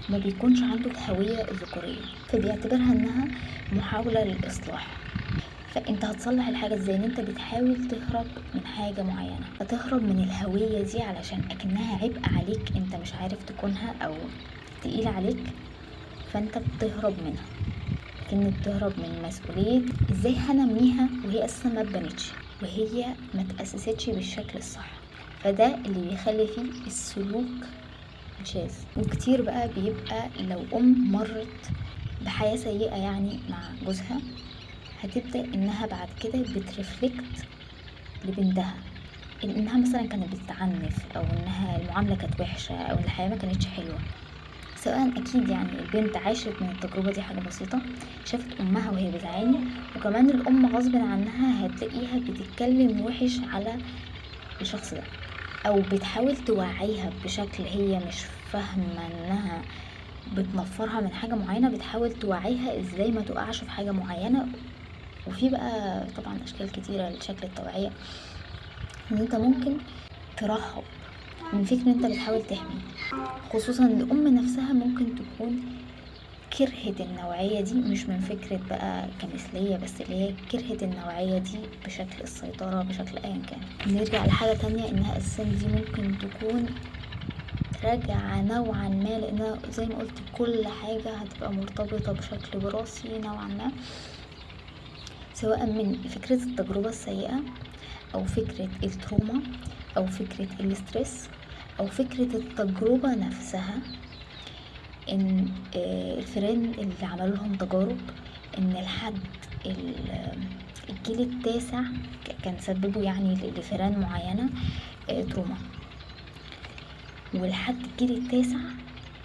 ما بيكونش عنده الهوية الذكورية، فبيعتبرها انها محاولة للاصلاح. فانت هتصلح الحاجة ازاي؟ ان انت بتحاول تهرب من حاجة معينة، فتهرب من الهوية دي علشان اكنها عبء عليك انت مش عارف تكونها او تقيل عليك، فانت بتهرب منها، كأنك بتهرب من مسؤولية ازاي هنميها وهي اساسا ما اتبنتش وهي ما تأسستش بالشكل الصح. فده اللي بيخلي فيه السلوك شاذ. وكتير بقى بيبقى لو مرت بحياة سيئة يعني مع جوزها، هتبدأ انها بعد كده بترفلكت لبنتها، انها مثلا كانت بتتعنف او انها المعاملة كانت وحشة او الحياة ما كانتش حلوة. سواء اكيد يعني البنت عاشت من التجربة دي حاجة بسيطة، شافت امها وهي بتعاني، وكمان الام غصب عنها هتلاقيها بتتكلم وحش على الشخص ده، او بتحاول توعيها بشكل هي مش فاهمة انها بتنفرها من حاجة معينة، بتحاول توعيها ازاي ما تقعش في حاجة معينة. وفي بقى طبعا اشكال كتيرة لشكل التوعية، ان انت ممكن ترهب من فكرة ان انت بتحاول تحمي، خصوصا الام نفسها ممكن تكون كرهت النوعية دي، مش من فكرة بقى كمثلية بس، اللي هي كرهت النوعية دي بشكل السيطرة بشكل ايا كان. نرجع لحاجة تانية، انها اساسا دي ممكن تكون راجعة نوعا ما، لانها زي ما قلت كل حاجة هتبقى مرتبطة بشكل وراثي نوعا ما، سواء من فكرة التجربة السيئة او فكرة التروما او فكرة الاسترس او فكرة التجربة نفسها. ان الفئران اللي عملوا لهم تجارب ان الحد الجيل التاسع كان سببوا يعني لفئران معينة تروما، والحد الجيل التاسع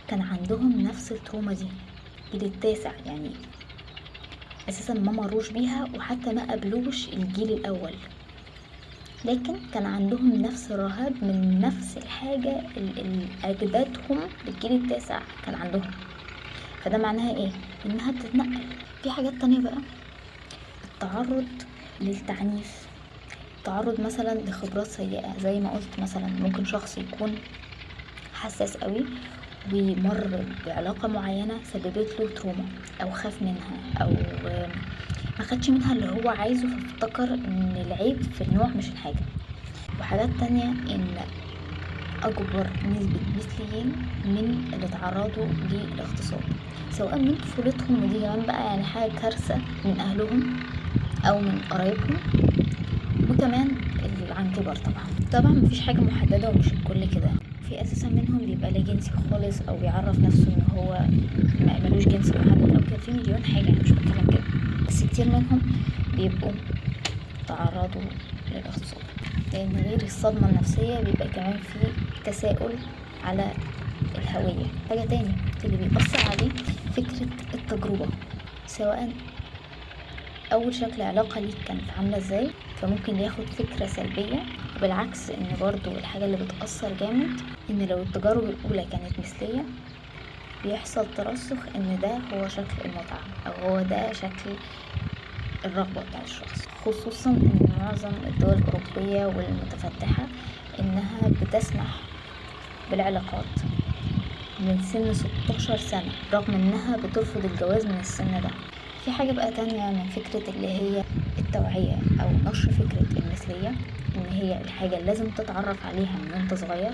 كان عندهم نفس التروما دي. الجيل التاسع يعني اساسا ما مروش بيها وحتى ما قبلوش الجيل الاول، لكن كان عندهم نفس الرهاب من نفس الحاجة اللي اجدادهم للجيل التاسع كان عندهم. فده معناها ايه؟ انها بتتنقل. في حاجات تانية بقى، التعرض للتعنيف، التعرض مثلا لخبرات سيئة. زي ما قلت مثلا ممكن شخص يكون حساس قوي ومر بعلاقة معينة سببت له تروما او خاف منها او ما خدش منها اللي هو عايزه، فافتكر ان العيب في النوع مش الحاجة. وحاجات تانية ان اكبر نسبة مثليين من اللي تعرضوا للاغتصاب سواء من طفولتهم، ودي كمان بقى يعني حاجة كارثة، من اهلهم او من قرايبهم، وكمان عن كبر. طبعا مفيش حاجة محددة ومش الكل كده. في اساسا منهم بيبقى لا جنسي خالص او بيعرف نفسه ان هو ملوش جنس محدد او كده، في مليون حاجة يعني مش بتكلم كده، بس كتير منهم بيبقوا تعرضوا للاغتصاب. لان غير الصدمة النفسية بيبقى كمان في تساؤل على الهوية. حاجة تاني اللي بيأثر عليه فكرة التجربة، سواء اول شكل علاقة ليك كانت عاملة ازاي، فممكن ياخد فكرة سلبية. وبالعكس ان برضو الحاجة اللي بتأثر جامد ان لو التجارب الاولى كانت مثلية بيحصل ترسخ ان ده هو شكل المتعة او هو ده شكل الرغبة بتاع الشخص. خصوصا ان معظم الدول الاوروبية والمتفتحة انها بتسمح بالعلاقات من سن 16 سنة رغم انها بترفض الجواز من السن ده. في حاجة بقى تانية من فكرة اللي هي التوعية او نشر فكرة المثلية، ان هي الحاجة اللي لازم تتعرف عليها من وانت صغير،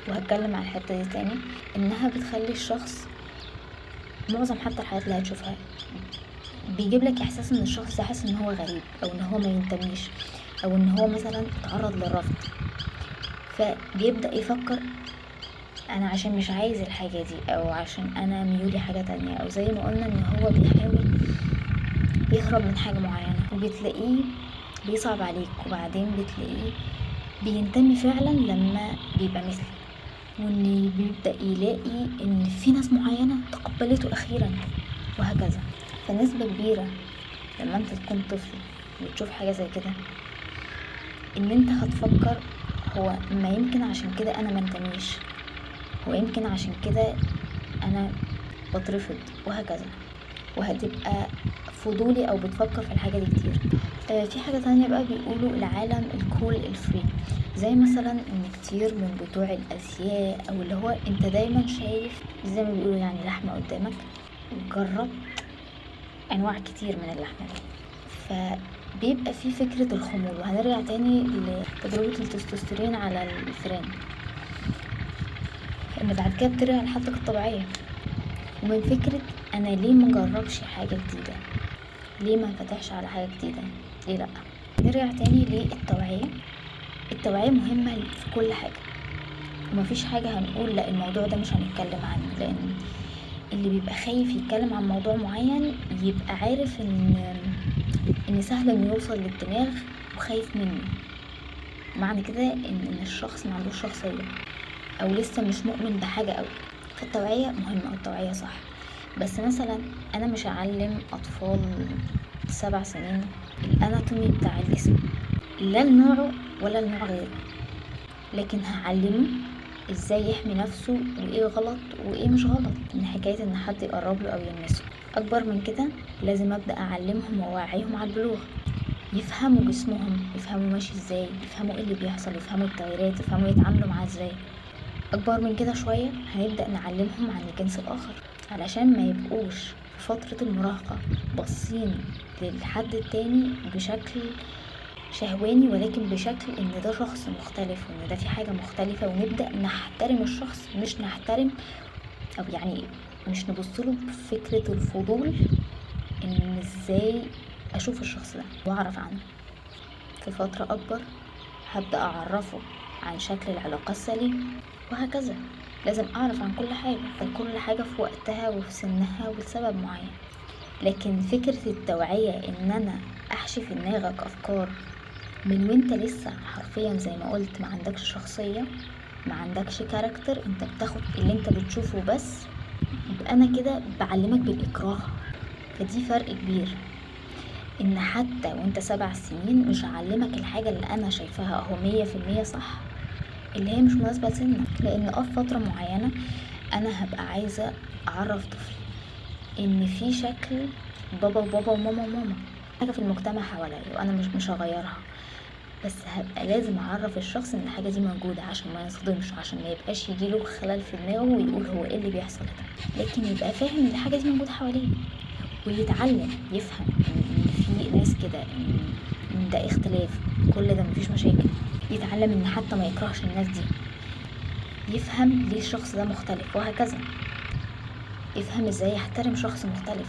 وهتكلم على الحتة دي تاني. انها بتخلي الشخص معظم حتى الحاجات اللي هتشوفها بيجيب لك احساس ان الشخص ده حاسس ان هو غريب او ان هو ما ينتميش او ان هو مثلا اتعرض للرفض، فبيبدأ يفكر انا عشان مش عايز الحاجة دي او عشان انا ميولي حاجة تانية، او زي ما قلنا ان هو بيحاول يهرب من حاجة معينة وبتلاقيه بيصعب عليك، وبعدين بتلاقيه بينتمي فعلا لما بيبقى مثلي، وان بيبدأ يلاقي ان في ناس معينة تقبلته اخيرا وهكذا. فنسبة كبيرة لما انت تكون طفل وتشوف حاجة زي كده ان انت هتفكر هو ما يمكن عشان كده انا منتميش، هو يمكن عشان كده انا بترفض وهكذا، وهتبقى فضولي او بتفكر في الحاجة دي كتير. في حاجة تانية بقى بيقولوا العالم الكول الفري، زي مثلا ان كتير من بتوع الازياء او اللي هو انت دايما شايف زي ما بيقولوا يعني لحمة قدامك، جربت انواع كتير من اللحمة دي، فبيبقى في فكرة الخمول. وهنرجع تاني لتجربة التستوستيرون على الفئران، ان بعد كده بترجع لحالتك الطبيعية. ومن فكرة انا ليه مجربش حاجة جديدة، ليه ما انفتحش على حاجة جديدة، ليه لأ. نرجع تاني للتوعية. التوعية مهمة في كل حاجة، ومفيش حاجة هنقول لا الموضوع ده مش هنتكلم عنه، لان اللي بيبقى خايف يتكلم عن موضوع معين يبقى عارف ان سهل انه يوصل للدماغ وخايف منه، معنى كده ان الشخص ما عندوش شخصية او لسه مش مؤمن بحاجة قوي. فالتوعية مهمة، التوعية صح، بس مثلا انا مش هعلم اطفال 7 سنين الاناتومي بتاع الجسم، لا لنوعه ولا لنوع غيره، لكن هعلمه ازاي يحمي نفسه وايه غلط وايه مش غلط من حكاية ان حد يقرب له او يلمسه. اكبر من كده لازم ابدأ اعلمهم واوعيهم على البلوغ، يفهموا جسمهم، يفهموا ماشي ازاي، يفهموا ايه اللي بيحصل، يفهموا التغييرات، يفهموا يتعاملوا معاه ازاي. اكبر من كده شوية هنبدأ نعلمهم عن الجنس الاخر، علشان ما يبقوش في فترة المراهقة باصين للحد التاني بشكل شهواني، ولكن بشكل ان ده شخص مختلف وان ده في حاجة مختلفة، ونبدأ نحترم الشخص مش نحترم او يعني مش نبصله بفكرة الفضول ان ازاي اشوف الشخص ده واعرف عنه. في فترة اكبر هبدأ اعرفه عن شكل العلاقة السليم وهكذا. لازم اعرف عن كل حاجة، كل حاجة في وقتها وفي سنها ولسبب معين. لكن فكرة التوعية ان انا احشي في دماغك افكار من وانت لسه حرفيا زي ما قلت ما عندكش شخصية، ما عندكش كاركتر، انت بتاخد اللي انت بتشوفه بس، يبقى انا كده بعلمك بالاكراه. فدي فرق كبير، ان حتى وانت 7 سنين مش هعلمك الحاجة اللي انا شايفاها اهو 100% صح اللي هي مش مناسبة لسنك، لان في فترة معينة انا هبقى عايزة اعرف طفل ان في شكل بابا وبابا وماما وماما، حاجة في المجتمع حواليا وانا مش هغيرها، بس هبقى لازم اعرف الشخص ان الحاجة دي موجودة عشان ما يصدمش، عشان ما يبقاش يجيله خلل في دماغه ويقول هو ايه اللي بيحصل ده، لكن يبقى فاهم ان الحاجة دي موجودة حواليه، ويتعلم يفهم ان في ناس كده، ان ده اختلاف، كل ده مفيش مشاكل. يتعلم ان حتى ما يكرهش الناس دي، يفهم ليه الشخص ده مختلف وهكذا، يفهم ازاي يحترم شخص مختلف.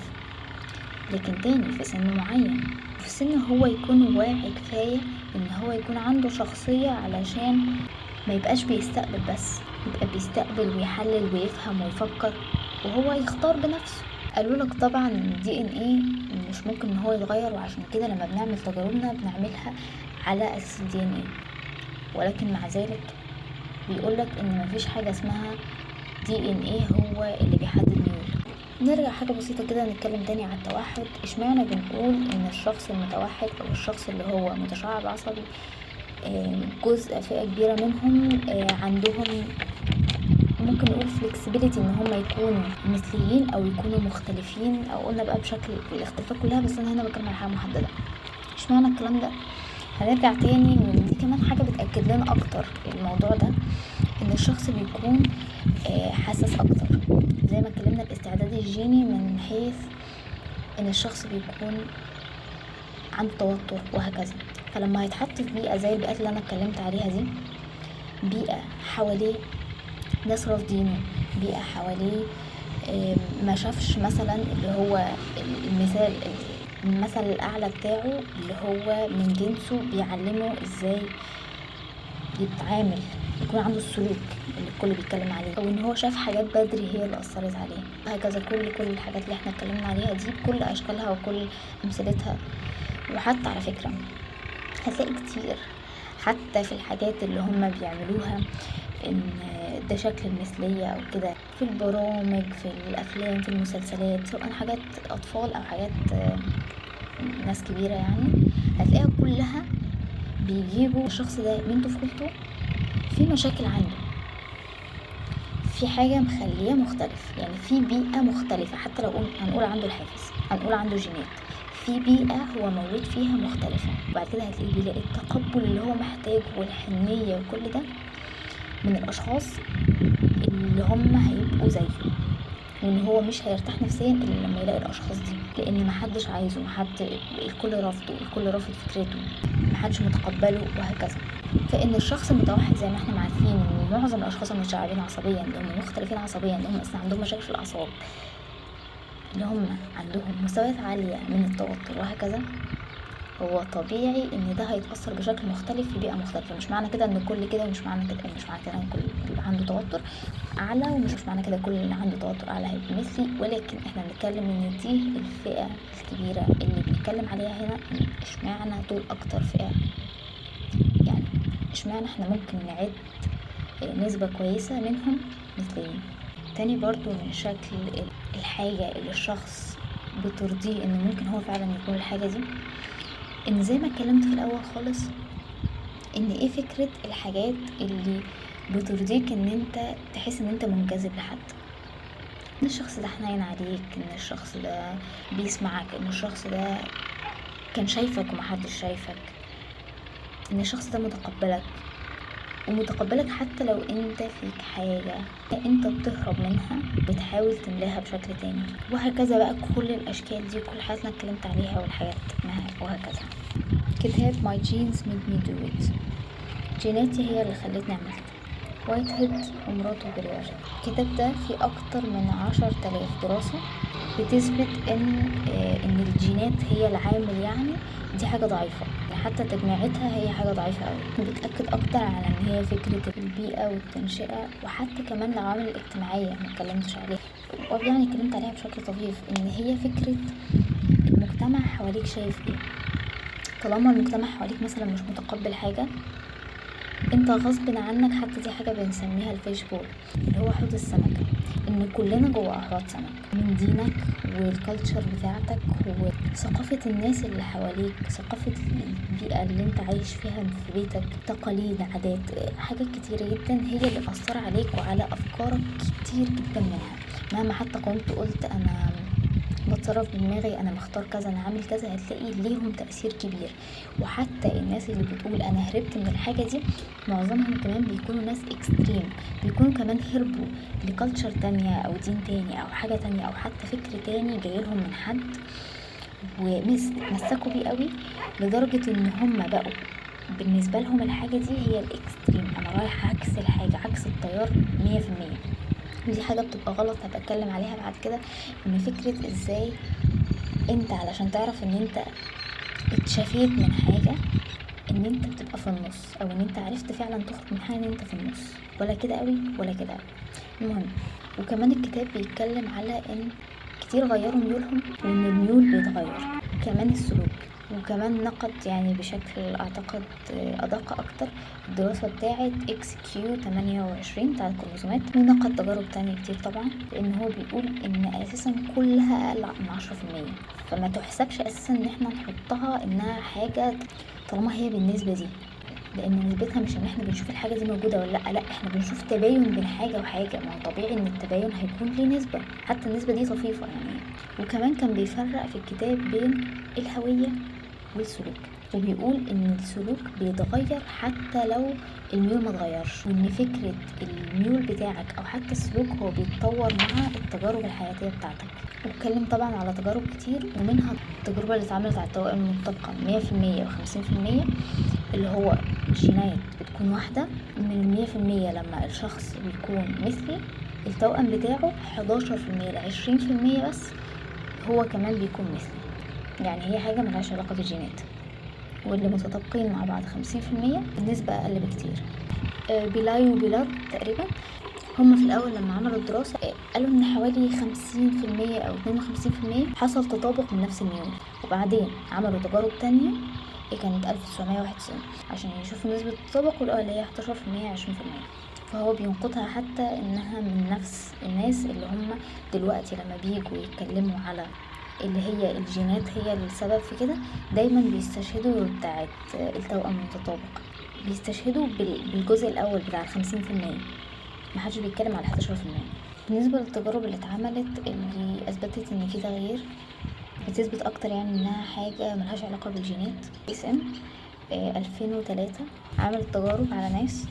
لكن تاني في سن معين، في سن هو يكون واعي كفاية ان هو يكون عنده شخصية، علشان ما يبقاش بيستقبل بس، يبقى بيستقبل ويحلل ويفهم ويفكر وهو يختار بنفسه. قالوا لك طبعا ان الدي ان ايه مش ممكن ان هو يتغير، وعشان كده لما بنعمل تجاربنا بنعملها على اساس الدي ان ايه، ولكن مع ذلك بيقولك ان مفيش حاجة اسمها DNA هو اللي بيحدد ميوله. نرجع حاجة بسيطة كده نتكلم تاني على التوحد. اشمعنى بنقول ان الشخص المتوحد او الشخص اللي هو متشعب عصبي جزء فئة كبيرة منهم عندهم ممكن نقول flexibility ان هم يكونوا مثليين او يكونوا مختلفين، او قلنا بقى بشكل الاختلافات كلها، بس انا هنا بتكلم على حاجة محددة. اشمعنى الكلام ده؟ هنرجع تاني ودي كمان حاجة بتأكد لنا اكتر الموضوع ده، ان الشخص بيكون حساس اكتر. زي ما اتكلمنا الاستعداد الجيني من حيث ان الشخص بيكون عنده توتر وهكذا. فلما هيتحط في بيئة زي البيئات اللي انا اتكلمت عليها دي، بيئة حواليه ناس رافضينه، بيئة حواليه ما شافش مثلا اللي هو المثل الاعلى بتاعه اللي هو من جنسه بيعلمه ازاي يتعامل، يكون عنده السلوك اللي الكل بيتكلم عليه، او ان هو شاف حاجات بدري هي اللي اثرت عليه، هكذا. كل الحاجات اللي احنا اتكلمنا عليها دي بكل اشكالها وكل امثلتها. وحتى على فكرة هتلاقي كتير حتى في الحاجات اللي هم بيعملوها ان ده شكل المثلية او كده، في البرامج، في الافلام، في المسلسلات، سواء حاجات اطفال او حاجات ناس كبيرة، يعني هتلاقيها كلها بيجيبوا الشخص ده من طفولته في مشاكل عنده، في حاجة مخليه مختلف، يعني في بيئة مختلفة. حتى لو هنقول عنده الحافز، هنقول عنده جينات، في بيئة هو مولود فيها مختلفة، وبعد كده هتلاقيه بيلاقي التقبل اللي هو محتاجه والحنية وكل ده من الاشخاص اللي هم هيبقوا زيه، وان هو مش هيرتاح نفسيا الا لما يلاقي الاشخاص دي، لان محدش عايزه، الكل رافضه، الكل رافض فكرته، محدش متقبله وهكذا. فان الشخص المتوحد زي ما احنا عارفين ان معظم الاشخاص المتشعبين عصبيا اللي هم مختلفين عصبيا، اللي هم اصلا عندهم مشاكل في الاعصاب، اللي هم عندهم مستويات عالية من التوتر وهكذا، هو طبيعي ان ده هيتأثر بشكل مختلف في بيئة مختلفة. مش معنى كده ان الكل كده، ومش معنى كده ان الكل بيبقى عنده توتر اعلى، ومش معنى كده كل اللي عنده توتر اعلى هيبقى مثلي، ولكن احنا بنتكلم ان دي الفئة الكبيرة اللي بنتكلم عليها هنا. اشمعنى دول اكتر فئة؟ يعني اشمعنى احنا ممكن نعد نسبة كويسة منهم مثليين. تاني برضو من شكل الحاجة اللي الشخص بترضيه ان ممكن هو فعلا يكون الحاجة دي، ان زي ما اتكلمت في الاول خالص، ان ايه فكرة الحاجات اللي بترضيك ان انت تحس ان انت منجذب لحد، ان الشخص ده حنين عليك، ان الشخص ده بيسمعك، ان الشخص ده كان شايفك ومحدش شايفك، ان الشخص ده متقبلك حتى لو انت فيك حاجة انت بتهرب منها بتحاول تملاها بشكل تاني، وهكذا بقى. كل الاشكال دي كل حاجات انا اتكلمت عليها والحاجات وهكذا. كتاب My Genes Made Me Do It، جيناتي هي اللي خلتني اعمل كده، وايت هيد ومراته بريار. الكتاب ده فيه اكتر من 10,000 دراسة بتثبت ان الجينات هي العامل، يعني دي حاجة ضعيفة، حتى تجميعتها هي حاجة ضعيفة قوي. بتأكد اكتر على ان هي فكرة البيئة والتنشئة، وحتى كمان العوامل الاجتماعية ما اتكلمتش عليها، يعني اتكلمت عليها بشكل طفيف، ان هي فكرة المجتمع حواليك شايف ايه. طالما المجتمع حواليك مثلا مش متقبل حاجة، انت غصب عنك، حتى دي حاجة بنسميها الفيشبول اللي هو حوض السمكة، ان كلنا جوه احواض سمك، من دينك والكالتشر بتاعتك وثقافة الناس اللي حواليك، ثقافة البيئة اللي انت عايش فيها في بيتك، تقاليد، عادات، حاجات كتيرة جدا هي اللي اثر عليك وعلى افكارك كتير جدا منها. مهما حتى كنت قلت انا بتصرف بدماغي، انا مختار كذا، انا عامل كذا، هتلاقي ليهم تأثير كبير. وحتى الناس اللي بتقول انا هربت من الحاجة دي، معظمهم كمان بيكونوا ناس اكستريم، بيكونوا كمان هربوا لكالتشر تانية او دين تاني او حاجة تانية او حتى فكر تاني جايلهم من حد ومسكوا بيه قوي، لدرجة ان هم بقوا بالنسبة لهم الحاجة دي هي الاكستريم، انا رايح عكس الحاجة، عكس التيار 100%. ودي حاجة بتبقى غلط، هبقى عليها بعد كده، ان فكرة ازاي انت علشان تعرف ان انت اتشافيت من حاجة، ان انت بتبقى في النص، او ان انت عرفت فعلا تخرج من حاجة ان انت في النص، ولا كده قوي ولا كده قوي. المهم، وكمان الكتاب بيتكلم على ان كتير غيروا ميولهم وان الميول بيتغير. وكمان السلوك. وكمان نقد يعني بشكل اعتقد ادق اكتر الدراسة بتاعة XQ28 بتاعة الكروموسومات، ونقد تجارب تانية كتير طبعا، لان هو بيقول ان اساسا كلها اقل من 10%، فما تحسبش اساسا ان احنا نحطها انها حاجة طالما هي بالنسبة دي، لان نسبتها مش ان احنا بنشوف الحاجة دي موجودة ولا لا، احنا بنشوف تباين بين حاجة وحاجة، ما هو طبيعي ان التباين هيكون ليه نسبة، حتى النسبة دي طفيفة يعني. وكمان كان بيفرق في الكتاب بين الهوية والسلوك، وبيقول ان السلوك بيتغير حتى لو الميول ما اتغيرش، وان فكرة الميول بتاعك او حتى السلوك هو بيتطور مع التجارب الحياتية بتاعتك. واتكلم طبعا على تجارب كتير، ومنها التجربة اللي اتعملت على التوائم المنطبقة 100% و50%، اللي هو جينات بتكون واحدة. من 100% لما الشخص بيكون مثلي، التوأم بتاعه 11% ل20% بس هو كمان بيكون مثلي، يعني هي حاجة ملهاش علاقة بالجينات. واللي متطابقين مع بعض 50% النسبة أقل بكتير. بيلاي وبيلار تقريبا هما في الأول لما عملوا الدراسة قالوا إن حوالي 50% أو 52% حصل تطابق من نفس الميول، وبعدين عملوا تجارب تانية كانت 1991 عشان يشوفوا نسبة التطابق، ولقوا اللي هي 11% 20%. فهو بينقطها حتى إنها من نفس الناس اللي هم دلوقتي لما بيجوا يتكلموا على اللي هي الجينات هي السبب في كده، دايما بيستشهدوا بتاعت التوأم المتطابق، بيستشهدوا بالجزء الأول بتاع 50%، محدش بيتكلم على 11%. بالنسبة للتجارب اللي اتعملت اللي أثبتت إن في تغيير، بتثبت أكتر يعني إنها حاجة ملهاش علاقة بالجينات. اسم 2003 عملت تجارب على ناس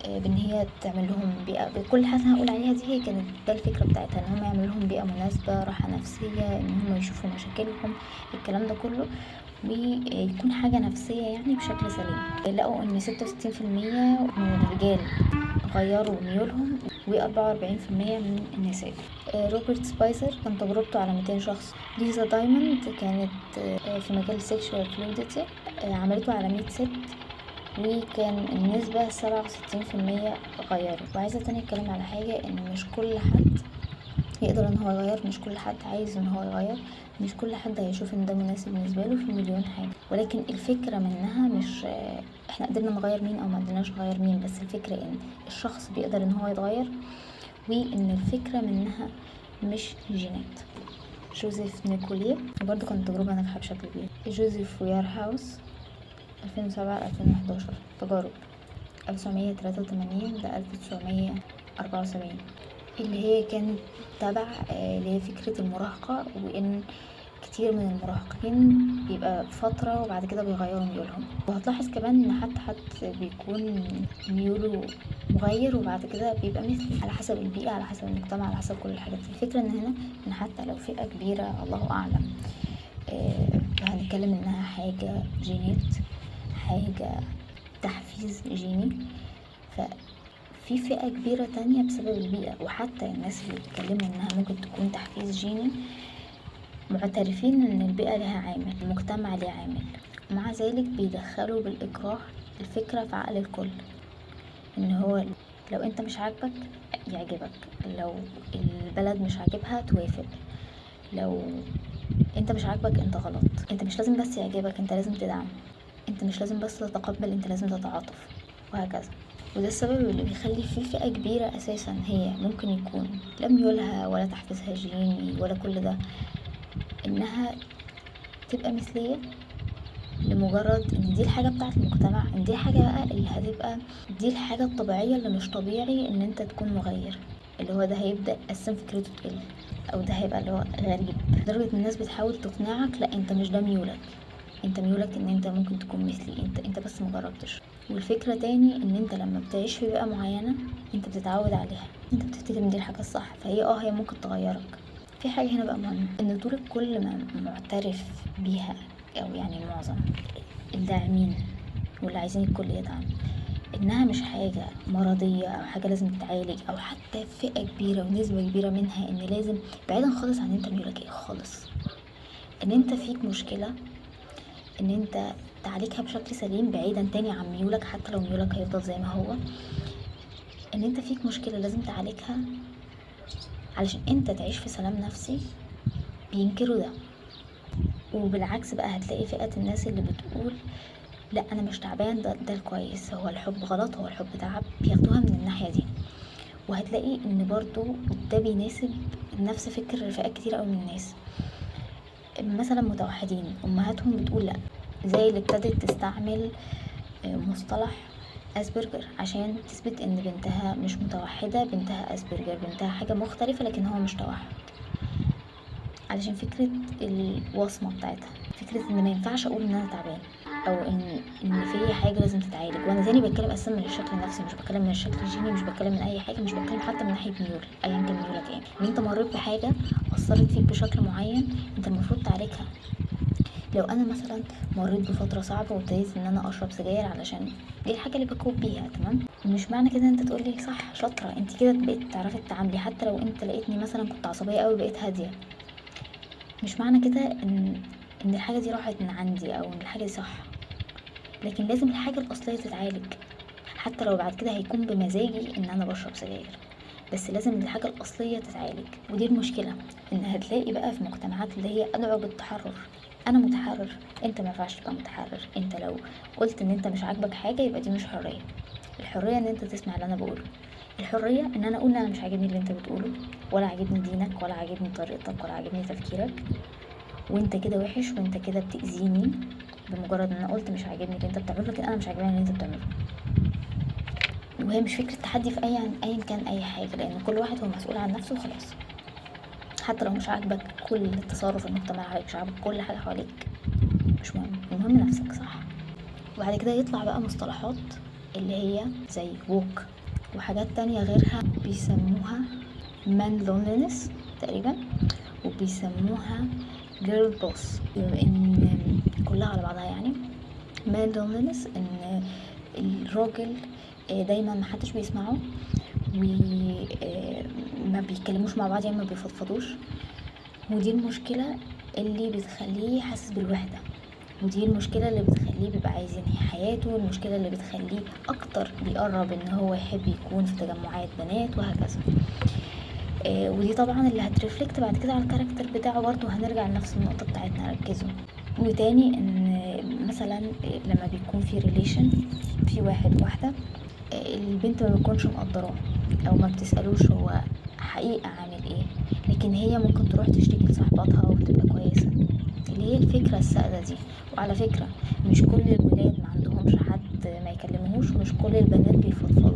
بان هي تعمل لهم بيئة، بكل حاجة هقول عليها دي هي كانت ده الفكرة بتاعتها، ان هم يعملوا لهم بيئة مناسبة، راحة نفسية، ان هم يشوفوا مشاكلهم، الكلام ده كله، ويكون حاجة نفسية يعني بشكل سليم. لقوا ان 66% من الرجال غيروا ميولهم و44% من النساء. روبرت سبايسر كان تجربته على 200 شخص. ليزا دايموند كانت في مجال sexual fluidity، عملته على 100 ست، وكان النسبة 67% غيروا. وعايزة تاني اتكلم على حاجة، ان مش كل حد يقدر ان هو يغير، مش كل حد عايز ان هو يغير، مش كل حد هيشوف ان ده مناسب بالنسبة له، في مليون حاجة. ولكن الفكرة منها مش احنا قدرنا نغير مين او ما قدرناش نغير مين، بس الفكرة ان الشخص بيقدر ان هو يتغير، وان الفكرة منها مش جينات. جوزيف نيكوليه برضو كانت تجربة ناجحة بشكل كبير. جوزيف ويار هاوس 2007-2011 تجارب 1983 ل 1974، اللي هي كانت تبع لفكرة المراهقة، وإن كتير من المراهقين بيبقى فترة وبعد كده بيغيروا ميولهم. وهتلاحظ كمان إن حد بيكون ميوله مغير وبعد كده بيبقى مثلي، على حسب البيئة، على حسب المجتمع، على حسب كل الحاجات دي. الفكرة إن هنا إن حتى لو فئة كبيرة الله أعلم هنتكلم إنها حاجة جينات، حاجة تحفيز جيني، ففي فئة كبيرة تانية بسبب البيئة. وحتى الناس اللي بيتكلموا انها ممكن تكون تحفيز جيني معترفين ان البيئة لها عامل، المجتمع ليه عامل، ومع ذلك بيدخلوا بالإكراه الفكرة في عقل الكل، ان هو لو انت مش عاجبك يعجبك، لو البلد مش عاجبها توافق، لو انت مش عاجبك انت غلط، انت مش لازم بس يعجبك، انت لازم تدعم، انت مش لازم بس تتقبل، انت لازم تتعاطف، وهكذا. وده السبب اللي بيخلي في فئة كبيرة اساسا هي ممكن يكون لا ميولها ولا تحفيزها جيني ولا كل ده، انها تبقى مثلية لمجرد ان دي الحاجة بتاعت المجتمع، ان دي الحاجة بقى اللي هتبقى دي الحاجة الطبيعية اللي مش طبيعي ان انت تكون مغير، اللي هو ده هيبدأ اساسا فكرته تقل، او ده هيبقى اللي هو غريب، لدرجة ان الناس بتحاول تقنعك لا انت مش ده ميولك، انت ميولك ان انت ممكن تكون مثلي، انت بس مجربتش. والفكرة تاني ان انت لما بتعيش في بيئة معينة انت بتتعود عليها، انت بتفتكر ان دي الحاجة الصح، فهي هي ممكن تغيرك. في حاجة هنا بقى مهمة، ان دول الكل ما معترف بيها، او يعني المعظم الداعمين واللي عايزين الكل يدعم، انها مش حاجة مرضية او حاجة لازم تتعالج، او حتى فئة كبيرة ونسبة كبيرة منها ان لازم، بعيدا خالص عن انت ميولك ايه خالص، ان انت فيك مشكلة ان انت تعالجها بشكل سليم، بعيدا تاني عن ميولك، حتى لو ميولك هيفضل زي ما هو، ان انت فيك مشكلة لازم تعالجها علشان انت تعيش في سلام نفسي. بينكروا ده، وبالعكس بقى هتلاقي فئة الناس اللي بتقول لا انا مش تعبان، ده الكويس، هو الحب غلط، هو الحب تعب، بياخدوها من الناحية دي. وهتلاقي ان برضو ده بيناسب نفس فكر فئات كتير قوي من الناس. مثلا متوحدين امهاتهم بتقول لا، زي اللي ابتدت تستعمل مصطلح اسبرجر عشان تثبت ان بنتها مش متوحدة، بنتها اسبرجر، بنتها حاجة مختلفة لكن هو مش توحد، علشان فكرة الوصمة بتاعتها، فكرة ان ما ينفعش اقول ان انا تعبان او ان في حاجة لازم تتعالج. وانا تاني بتكلم اصلا من الشكل النفسي، مش بتكلم من الشكل الجيني، مش بتكلم من اي حاجة، مش بتكلم حتى من ناحية ميول ايا كان ميولك ايه. ان انت مريت بحاجة اثرت فيك بشكل معين انت المفروض تعالجها. لو انا مثلا مريت بفترة صعبة وابتديت ان انا اشرب سجاير علشان دي الحاجة اللي بكوب بيها، تمام، مش معنى كده انت تقولي صح شاطرة انت كده بقيت تعرفي تتعاملي. حتى لو انت لقيتني مثلا كنت عصبية قوي بقيت هادية، مش معنى كده ان الحاجة دي راحت من عندي او ان الحاجة دي صح. لكن لازم الحاجة الاصلية تتعالج، حتى لو بعد كده هيكون بمزاجي ان انا بشرب سجاير، بس لازم الحاجة الاصلية تتعالج. ودي المشكلة، ان هتلاقي بقى في مجتمعات اللي هي ادعو بالتحرر، انا متحرر، انت ما ينفعش تبقى متحرر، انت لو قلت ان انت مش عاجبك حاجة يبقى دي مش حرية. الحرية ان انت تسمع اللي انا بقوله، الحرية ان انا اقول ان انا مش عاجبني اللي انت بتقوله، ولا عاجبني دينك، ولا عاجبني طريقتك، ولا عاجبني تفكيرك، وانت كده وحش، وانت كده بتأذيني بمجرد ان انا قلت مش عاجبني اللي انت بتعمله، لكن انا مش عاجبني اللي انت بتعمله. وهي مش فكرة تحدي في ايا كان اي حاجة، لان كل واحد هو مسؤول عن نفسه وخلاص. حتى لو مش عاجبك كل تصرف المجتمع حواليك، مش عاجبك كل حاجة حواليك، مش مهم، المهم نفسك، صح؟ وبعد كده يطلع بقى مصطلحات اللي هي زي ووك وحاجات تانية غيرها بيسموها man loneliness تقريبا، وبيسموها girl boss، ان كلها على بعضها يعني. man loneliness ان الراجل دايما محدش بيسمعه وما بيتكلموش مع بعض، يعني ما بيفضفضوش، ودي المشكلة اللي بتخليه حاسس بالوحدة، ودي المشكلة اللي بتخليه بيبقى عايز ينهي حياته، المشكلة اللي بتخليه اكتر بيقرب ان هو يحب يكون في تجمعات بنات وهكذا. ودي طبعا اللي هترفلكت بعد كده على الكاركتر بتاعه برضه، هنرجع لنفس النقطة بتاعتنا ركزوا. وتاني ان مثلا لما بيكون في ريليشن في واحد وواحدة، البنت ما بتكونش مقدراه او ما بتسألوش هو حقيقة عامل ايه، لكن هي ممكن تروح تشتكي لصاحباتها وبتبقى كويسة، اللي هي الفكرة السائدة دي. وعلى فكرة مش كل الولاد ما عندهمش حد ما يكلمهوش، ومش كل البنات بيفضفضوا،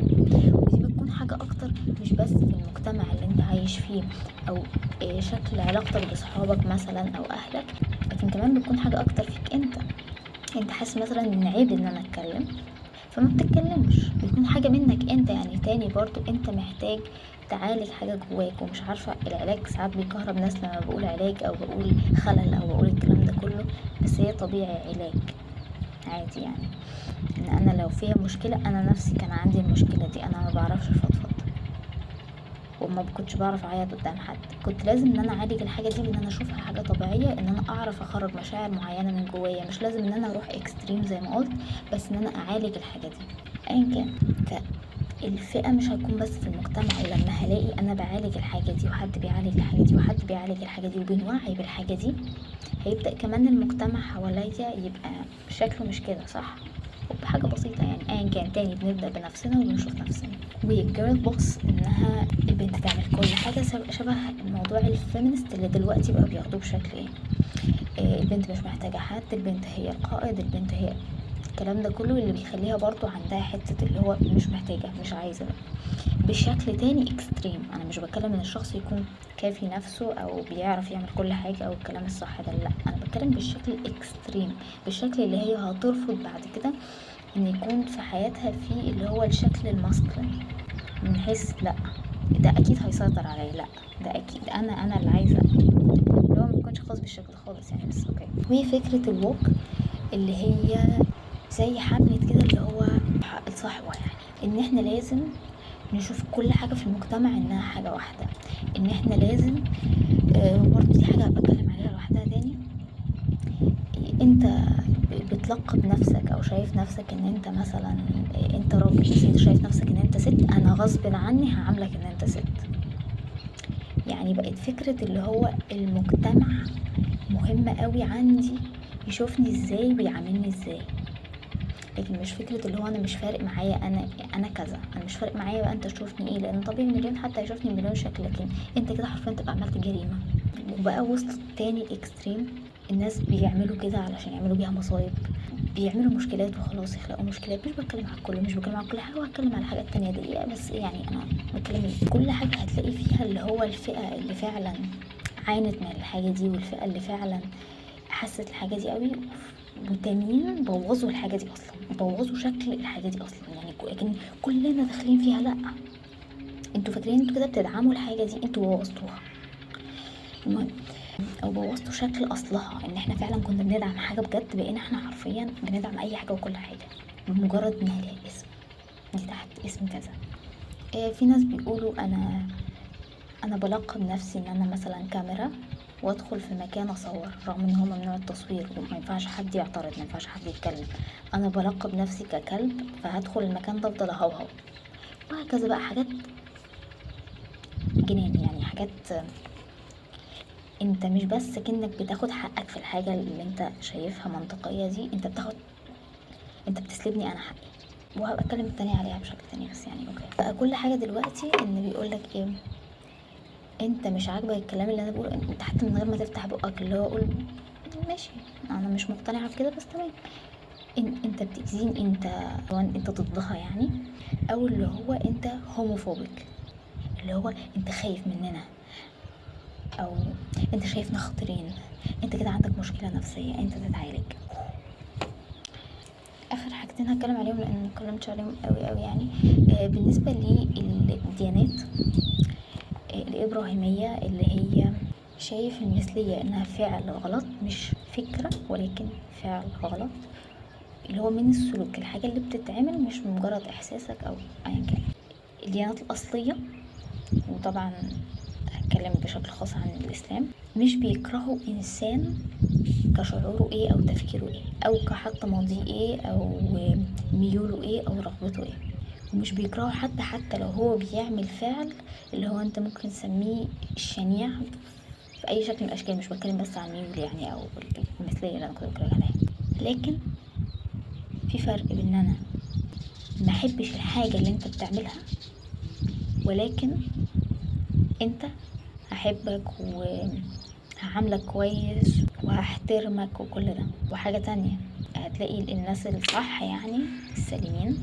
ودي بتكون حاجة اكتر مش بس في المجتمع اللي انت عايش فيه او شكل علاقتك بصحابك مثلا او اهلك، لكن كمان بتكون حاجة اكتر فيك انت حاسس مثلا ان عيب ان انا اتكلم فما بتتكلمش، بيكون حاجة منك انت. يعني تاني برضو انت محتاج تعالج حاجة جواك. ومش عارفة العلاج ساعات بيكهرب ناس لما بقول علاج او بقول خلل او بقول الكلام ده كله، بس هي طبيعي علاج عادي. يعني ان انا لو فيها مشكلة، انا نفسي كان عندي المشكلة دي، انا ما بعرفش افضفض وما كنتش بعرف اعيط قدام حد، كنت لازم ان انا اعالج الحاجه دي بان انا اشوفها حاجه طبيعيه، ان انا اعرف اخرج مشاعر معينه من جوايا، مش لازم ان انا اروح اكستريم زي ما قلت، بس ان انا اعالج الحاجه دي ايا كان. فالفئه مش هتكون بس في المجتمع، ولما هلاقي انا بعالج الحاجه دي وحد بيعالج الحاجه دي وحد بيعالج الحاجه دي وبنوعي بالحاجه دي، هيبدا كمان المجتمع حواليا يبقى شكله مش كده، صح؟ وبحاجة بسيطة يعني ايا كان. تاني بنبدأ بنفسنا وبنشوف نفسنا. والجيرل بوكس انها البنت تعمل كل حاجة، شبه موضوع الفيمينست اللي دلوقتي بقى بياخدوه بشكل ايه، البنت مش محتاجة حد، البنت هي القائد، البنت هي الكلام ده كله، اللي بيخليها برضو عندها حتة اللي هو مش محتاجة مش عايزة بقى. بشكل تاني اكستريم، انا مش بتكلم ان الشخص يكون كافي نفسه او بيعرف يعمل كل حاجة او الكلام الصح ده، لا، انا بتكلم بالشكل الاكستريم، بالشكل اللي هي هترفض بعد كده ان يكون في حياتها في اللي هو الشكل الماسكلين، من حيث لا ده اكيد هيسيطر عليا، لا ده اكيد انا اللي عايزه، اللي هو ما يكونش خاص بالشكل خالص يعني. بس اوكي. وهي فكره الوك اللي هي زي حملة كده اللي هو الصحوة، يعني ان احنا لازم نشوف كل حاجة في المجتمع انها حاجة واحدة، ان احنا لازم برضه دي حاجة بتكلم عليها لوحدها تاني. انت بتلقب نفسك او شايف نفسك ان انت مثلا انت راجل، بس انت شايف نفسك ان انت ست، انا غصب عني هعاملك ان انت ست. يعني بقت فكرة اللي هو المجتمع مهمة قوي عندي يشوفني ازاي ويعاملني ازاي، لكن مش فكرة اللي هو انا مش فارق معايا انا كذا، انا مش فارق معايا بقى انت تشوفني ايه، لان طبيعي مليون حتى يشوفني مليون شكل، لكن انت كده حرفيا تبقى عملت جريمة. وبقى وسط تاني الاكستريم، الناس بيعملوا كده علشان يعملوا بيها مصايب، بيعملوا مشكلات وخلاص يخلقوا مشكلات. مش بتكلم على الكل، مش بتكلم على كل حاجة، وهتكلم على حاجات تانية دقيقة بس. يعني انا بتكلم كل حاجة هتلاقي فيها اللي هو الفئة اللي فعلا عانت من الحاجة دي، والفئة اللي فعلا حست الحاجة دي قوي، وتانيين بوظوا الحاجة دي اصلا، بوظوا شكل الحاجة دي اصلا. يعني لكن كلنا داخلين فيها، لا انتوا فاكرين انتوا كده بتدعموا الحاجة دي، انتوا بوظتوها. المهم، او بوظتوا شكل اصلها، ان احنا فعلا كنا بندعم حاجة بجد، بقينا احنا حرفيا بندعم اي حاجة وكل حاجة بمجرد انها ليها اسم، دي تحت اسم كذا. في ناس بيقولوا انا بلقب نفسي ان انا مثلا كاميرا وادخل في مكان اصور، رغم ان هو ممنوع التصوير وما ينفعش حد يعترض، ما ينفعش حد يتكلم. انا بلقب نفسي ككلب، فهدخل المكان ده افضل اهوهو، وهكذا بقى. حاجات جنان، يعني حاجات انت مش بس كأنك بتاخد حقك في الحاجة اللي انت شايفها منطقية دي، انت بتسلبني انا حقي. وهبقى اتكلم تاني عليها بشكل تاني، بس يعني اوكي. بقى كل حاجة دلوقتي ان بيقولك ايه، انت مش عاجبك الكلام اللي انا بقوله، انت حتى من غير ما تفتح بقك اللي هو اقول ماشي انا مش مقتنعة في كده بس تمام، انت بتأذيني، انت ضدها يعني. او اللي هو انت هوموفوبيك، اللي هو انت خايف مننا، او انت شايفنا خطرين، انت كده عندك مشكلة نفسية، انت تتعالج. اخر حاجتين هتكلم عليهم لان مكلمتش عليهم قوي يعني. بالنسبة للديانات الابراهيمية، اللي هي شايف المثلية انها فعل غلط، مش فكرة ولكن فعل غلط، اللي هو من السلوك، الحاجة اللي بتتعمل مش مجرد احساسك او ايا كان. الديانات الاصلية، وطبعا هتكلم بشكل خاص عن الاسلام، مش بيكرهوا انسان كشعوره ايه او تفكيره ايه، او كحتى ماضيه ايه او ميوله ايه او رغبته ايه. ومش بيكرهوا حتى لو هو بيعمل فعل اللي هو انت ممكن تسميه الشنيع في اي شكل من الاشكال. مش بتكلم بس عن ميول يعني او المثليه اللي انا كنت بتكلم عليها، لكن في فرق بين ان انا ما احبش الحاجه اللي انت بتعملها، ولكن انت هحبك وهعاملك كويس وهحترمك وكل ده. وحاجه تانية، هتلاقي الناس الصح يعني السالمين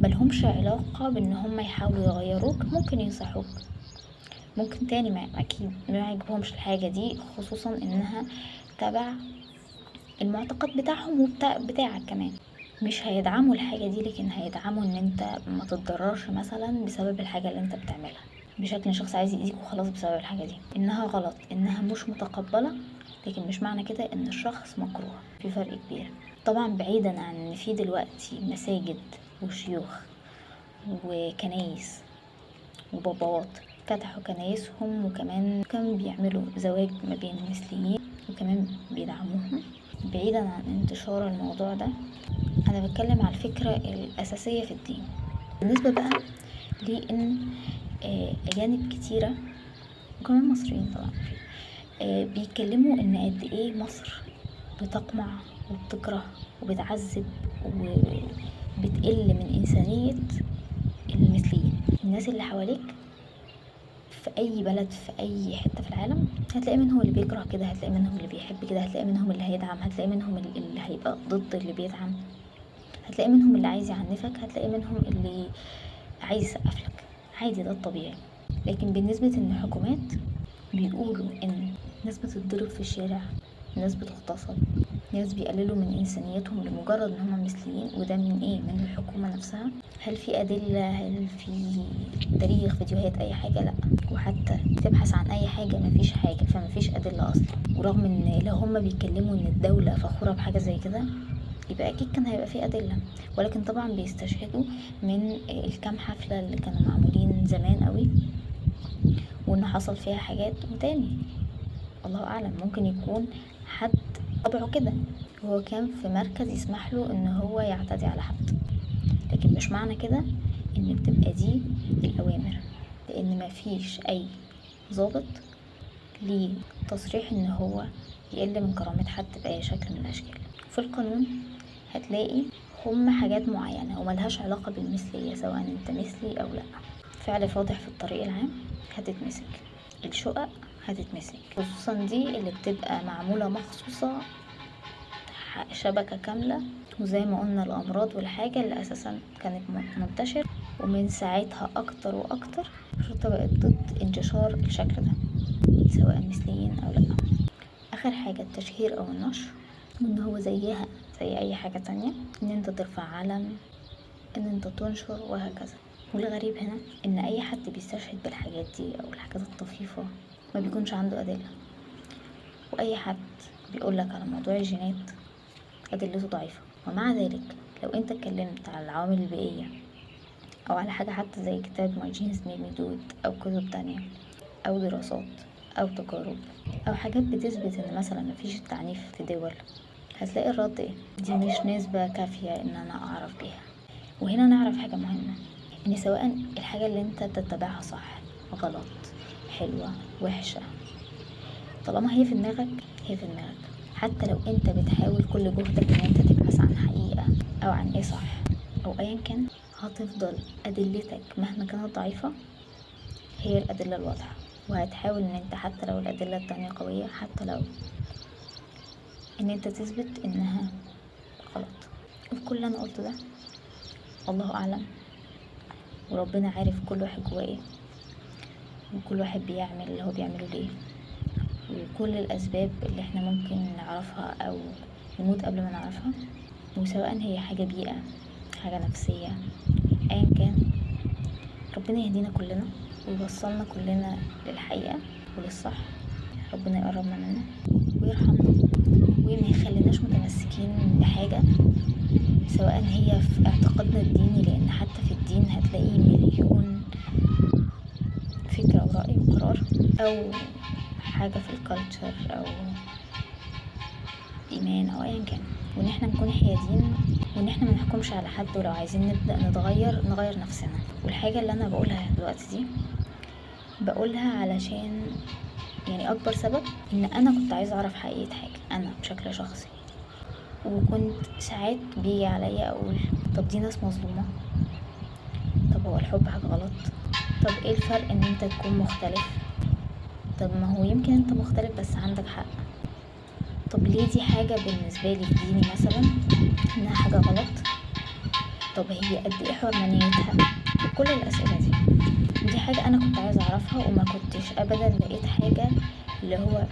ملهمش علاقه بان هم يحاولوا يغيروك، ممكن ينصحوك، ممكن تاني ما اكيد ما يعجبهمش الحاجه دي، خصوصا انها تبع المعتقد بتاعهم بتاعك كمان. مش هيدعموا الحاجة دي، لكن هيدعموا ان انت ما تتضررش مثلا بسبب الحاجة اللي انت بتعملها، بشكل شخص عايز يأذيك وخلاص بسبب الحاجة دي، انها غلط، انها مش متقبلة، لكن مش معنى كده ان الشخص مكروه. في فرق كبير طبعا، بعيدا عن ان في دلوقتي مساجد وشيوخ وكنايس وباباوات فتحوا كنايسهم، وكمان كانوا بيعملوا زواج ما بين المثليين وكمان بيدعموهم. بعيدا عن انتشار الموضوع ده، انا بتكلم على الفكرة الاساسية في الدين. بالنسبة بقى لان اجانب كتيرة وكمان مصريين طبعا بيتكلموا ان قد ايه مصر بتقمع وبتكره وبتعذب وبتقل من انسانية المثليين. الناس اللي حواليك في اي بلد في اي حتة في العالم هتلاقي منهم اللي بيكره كده، هتلاقي منهم اللي بيحب كده، هتلاقي منهم اللي هيدعم، هتلاقي منهم اللي هيبقى ضد اللي بيدعم، هتلاقي منهم اللي عايز يعنفك، هتلاقي منهم اللي عايز يسقفلك. عادي، ده الطبيعي. لكن بالنسبة ان حكومات بيقولوا ان ناس بتتضرب في الشارع، ناس بتغتصب، ناس بيقللوا من انسانيتهم لمجرد ان هم مثليين، وده من ايه؟ من الحكومة نفسها. هل في ادلة؟ هل في تاريخ؟ فيديوهات؟ اي حاجة؟ لا. وحتى تبحث عن اي حاجة مفيش حاجة، فمفيش ادلة اصلا. ورغم ان لو هم بيتكلموا ان الدولة فخورة بحاجة زي كده، يبقى اكيد كان هيبقى فيه ادله. ولكن طبعا بيستشهدوا من الكام حفله اللي كانوا معمولين زمان قوي، وان حصل فيها حاجات. وتاني الله اعلم، ممكن يكون حد طبعه كده، وهو كان في مركز يسمح له ان هو يعتدي على حد، لكن مش معنى كده ان بتبقى دي الاوامر، لان ما فيش اي ضابط ليه تصريح ان هو يقل من كرامة حد بأي شكل من الأشكال. في القانون هتلاقي هما حاجات معينة وملهاش علاقة بالمثلية، سواء انت مثلي أو لأ. فعل فاضح في الطريق العام هتتمسك، الشقق هتتمسك، خصوصا دي اللي بتبقى معمولة مخصوصة شبكة كاملة. وزي ما قلنا الأمراض والحاجة اللي أساسا كانت منتشر، ومن ساعتها أكتر وأكتر الشرطة بقت ضد انتشار الشكل ده سواء مثليين أو لأ. آخر حاجة التشهير أو النشر، وإن هو زيها زي أي حاجة تانية، إن انت ترفع علم، إن انت تنشر، وهكذا. والغريب هنا إن أي حد بيستشهد بالحاجات دي أو الحاجات الطفيفة ما بيكونش عنده أدلة، وأي حد بيقولك على موضوع الجينات أدلته ضعيفة. ومع ذلك لو انت اتكلمت على العوامل البيئية أو على حاجة حتى زي كتاب My Genes Made Me Do It أو كتب تانية أو دراسات أو تجارب أو حاجات بتثبت إن مثلا مفيش التعنيف في دول، هتلاقي الرد ايه؟ دي مش نسبة كافية إن أنا أعرف بيها. وهنا نعرف حاجة مهمة، إن سواء الحاجة اللي انت تتبعها صح، غلط، حلوة، وحشة، طالما هي في دماغك هي في دماغك. حتى لو انت بتحاول كل جهدك ان انت تبحث عن حقيقة او عن ايه صح او ايا كان، هتفضل ادلتك مهما كانت ضعيفة هي الادلة الواضحة. وهتحاول ان انت حتى لو الادلة التانية قوية، حتى لو ان انت تثبت انها غلط. وكل اللي انا قلته ده الله اعلم، وربنا عارف كل واحد جواه ايه، وكل واحد بيعمل اللي هو بيعمله ليه، وكل الأسباب اللي احنا ممكن نعرفها أو نموت قبل ما نعرفها. وسواء هي حاجة بيئة، حاجة نفسية، أيا كان، ربنا يهدينا كلنا ويوصلنا كلنا للحقيقة وللصح. ربنا يقربنا منه ويرحمنا وما يخليناش متمسكين بحاجة، سواء هي في اعتقادنا الديني، لأن حتى في الدين هتلاقي مليون فكرة ورأي وقرار، أو حاجة في الكالتشر أو إيمان أو أيا كان. وإن احنا نكون حيادين، وإن احنا منحكمش على حد، ولو عايزين نبدأ نغير نفسنا. والحاجة اللي أنا بقولها دلوقتي دي بقولها علشان يعني أكبر سبب إن أنا كنت عايزة أعرف حقيقة حاجة أنا بشكل شخصي، وكنت ساعات بيجي عليا أقول طب دي ناس مظلومة، طب هو الحب حاجة غلط، طب ايه الفرق ان انت تكون مختلف، طب ما هو يمكن انت مختلف بس عندك حق، طب ليه دي حاجة بالنسبة لي في ديني مثلا انها حاجة غلط، طب هي قد ايه حرمانيتها، كل الاسئلة دي حاجة انا كنت عايزة اعرفها، وما كنتش ابدا لقيت حاجة اللي هو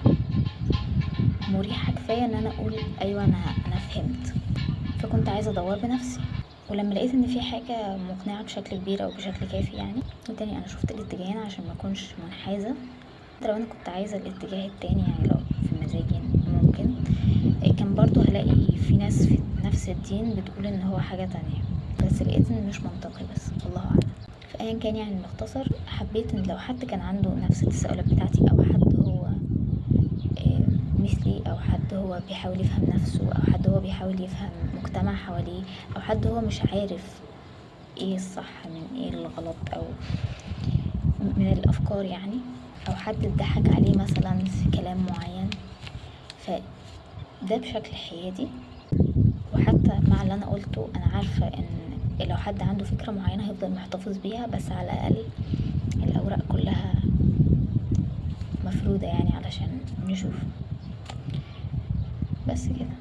مريحة كفاية ان انا اقول ايوه انا فهمت. فكنت عايزة ادور بنفسي، ولما لقيت ان في حاجة مقنعة بشكل كبير او بشكل كافي يعني، وتاني انا شفت الاتجاهين عشان ما اكونش منحازة. لو انا كنت عايزة الاتجاه التاني يعني لو في مزاجي ممكن كان برضو هلاقي في ناس في نفس الدين بتقول ان هو حاجة تانية، بس لقيت ان مش منطقي، بس الله اعلم. فايا كان يعني المختصر، حبيت ان لو حد كان عنده نفس التساؤلات بتاعتي، او حد هو مثلي، او حد هو بيحاول يفهم نفسه، او حد هو بيحاول يفهم مجتمع حواليه، او حد هو مش عارف ايه الصح من ايه الغلط، او من الافكار يعني، او حد اتضحك عليه مثلا في كلام معين، فده بشكل حيادي. وحتى مع اللي انا قلته انا عارفة ان لو حد عنده فكرة معينة هيفضل محتفظ بيها، بس على الاقل الاوراق كلها مفرودة يعني علشان نشوف. بس كده.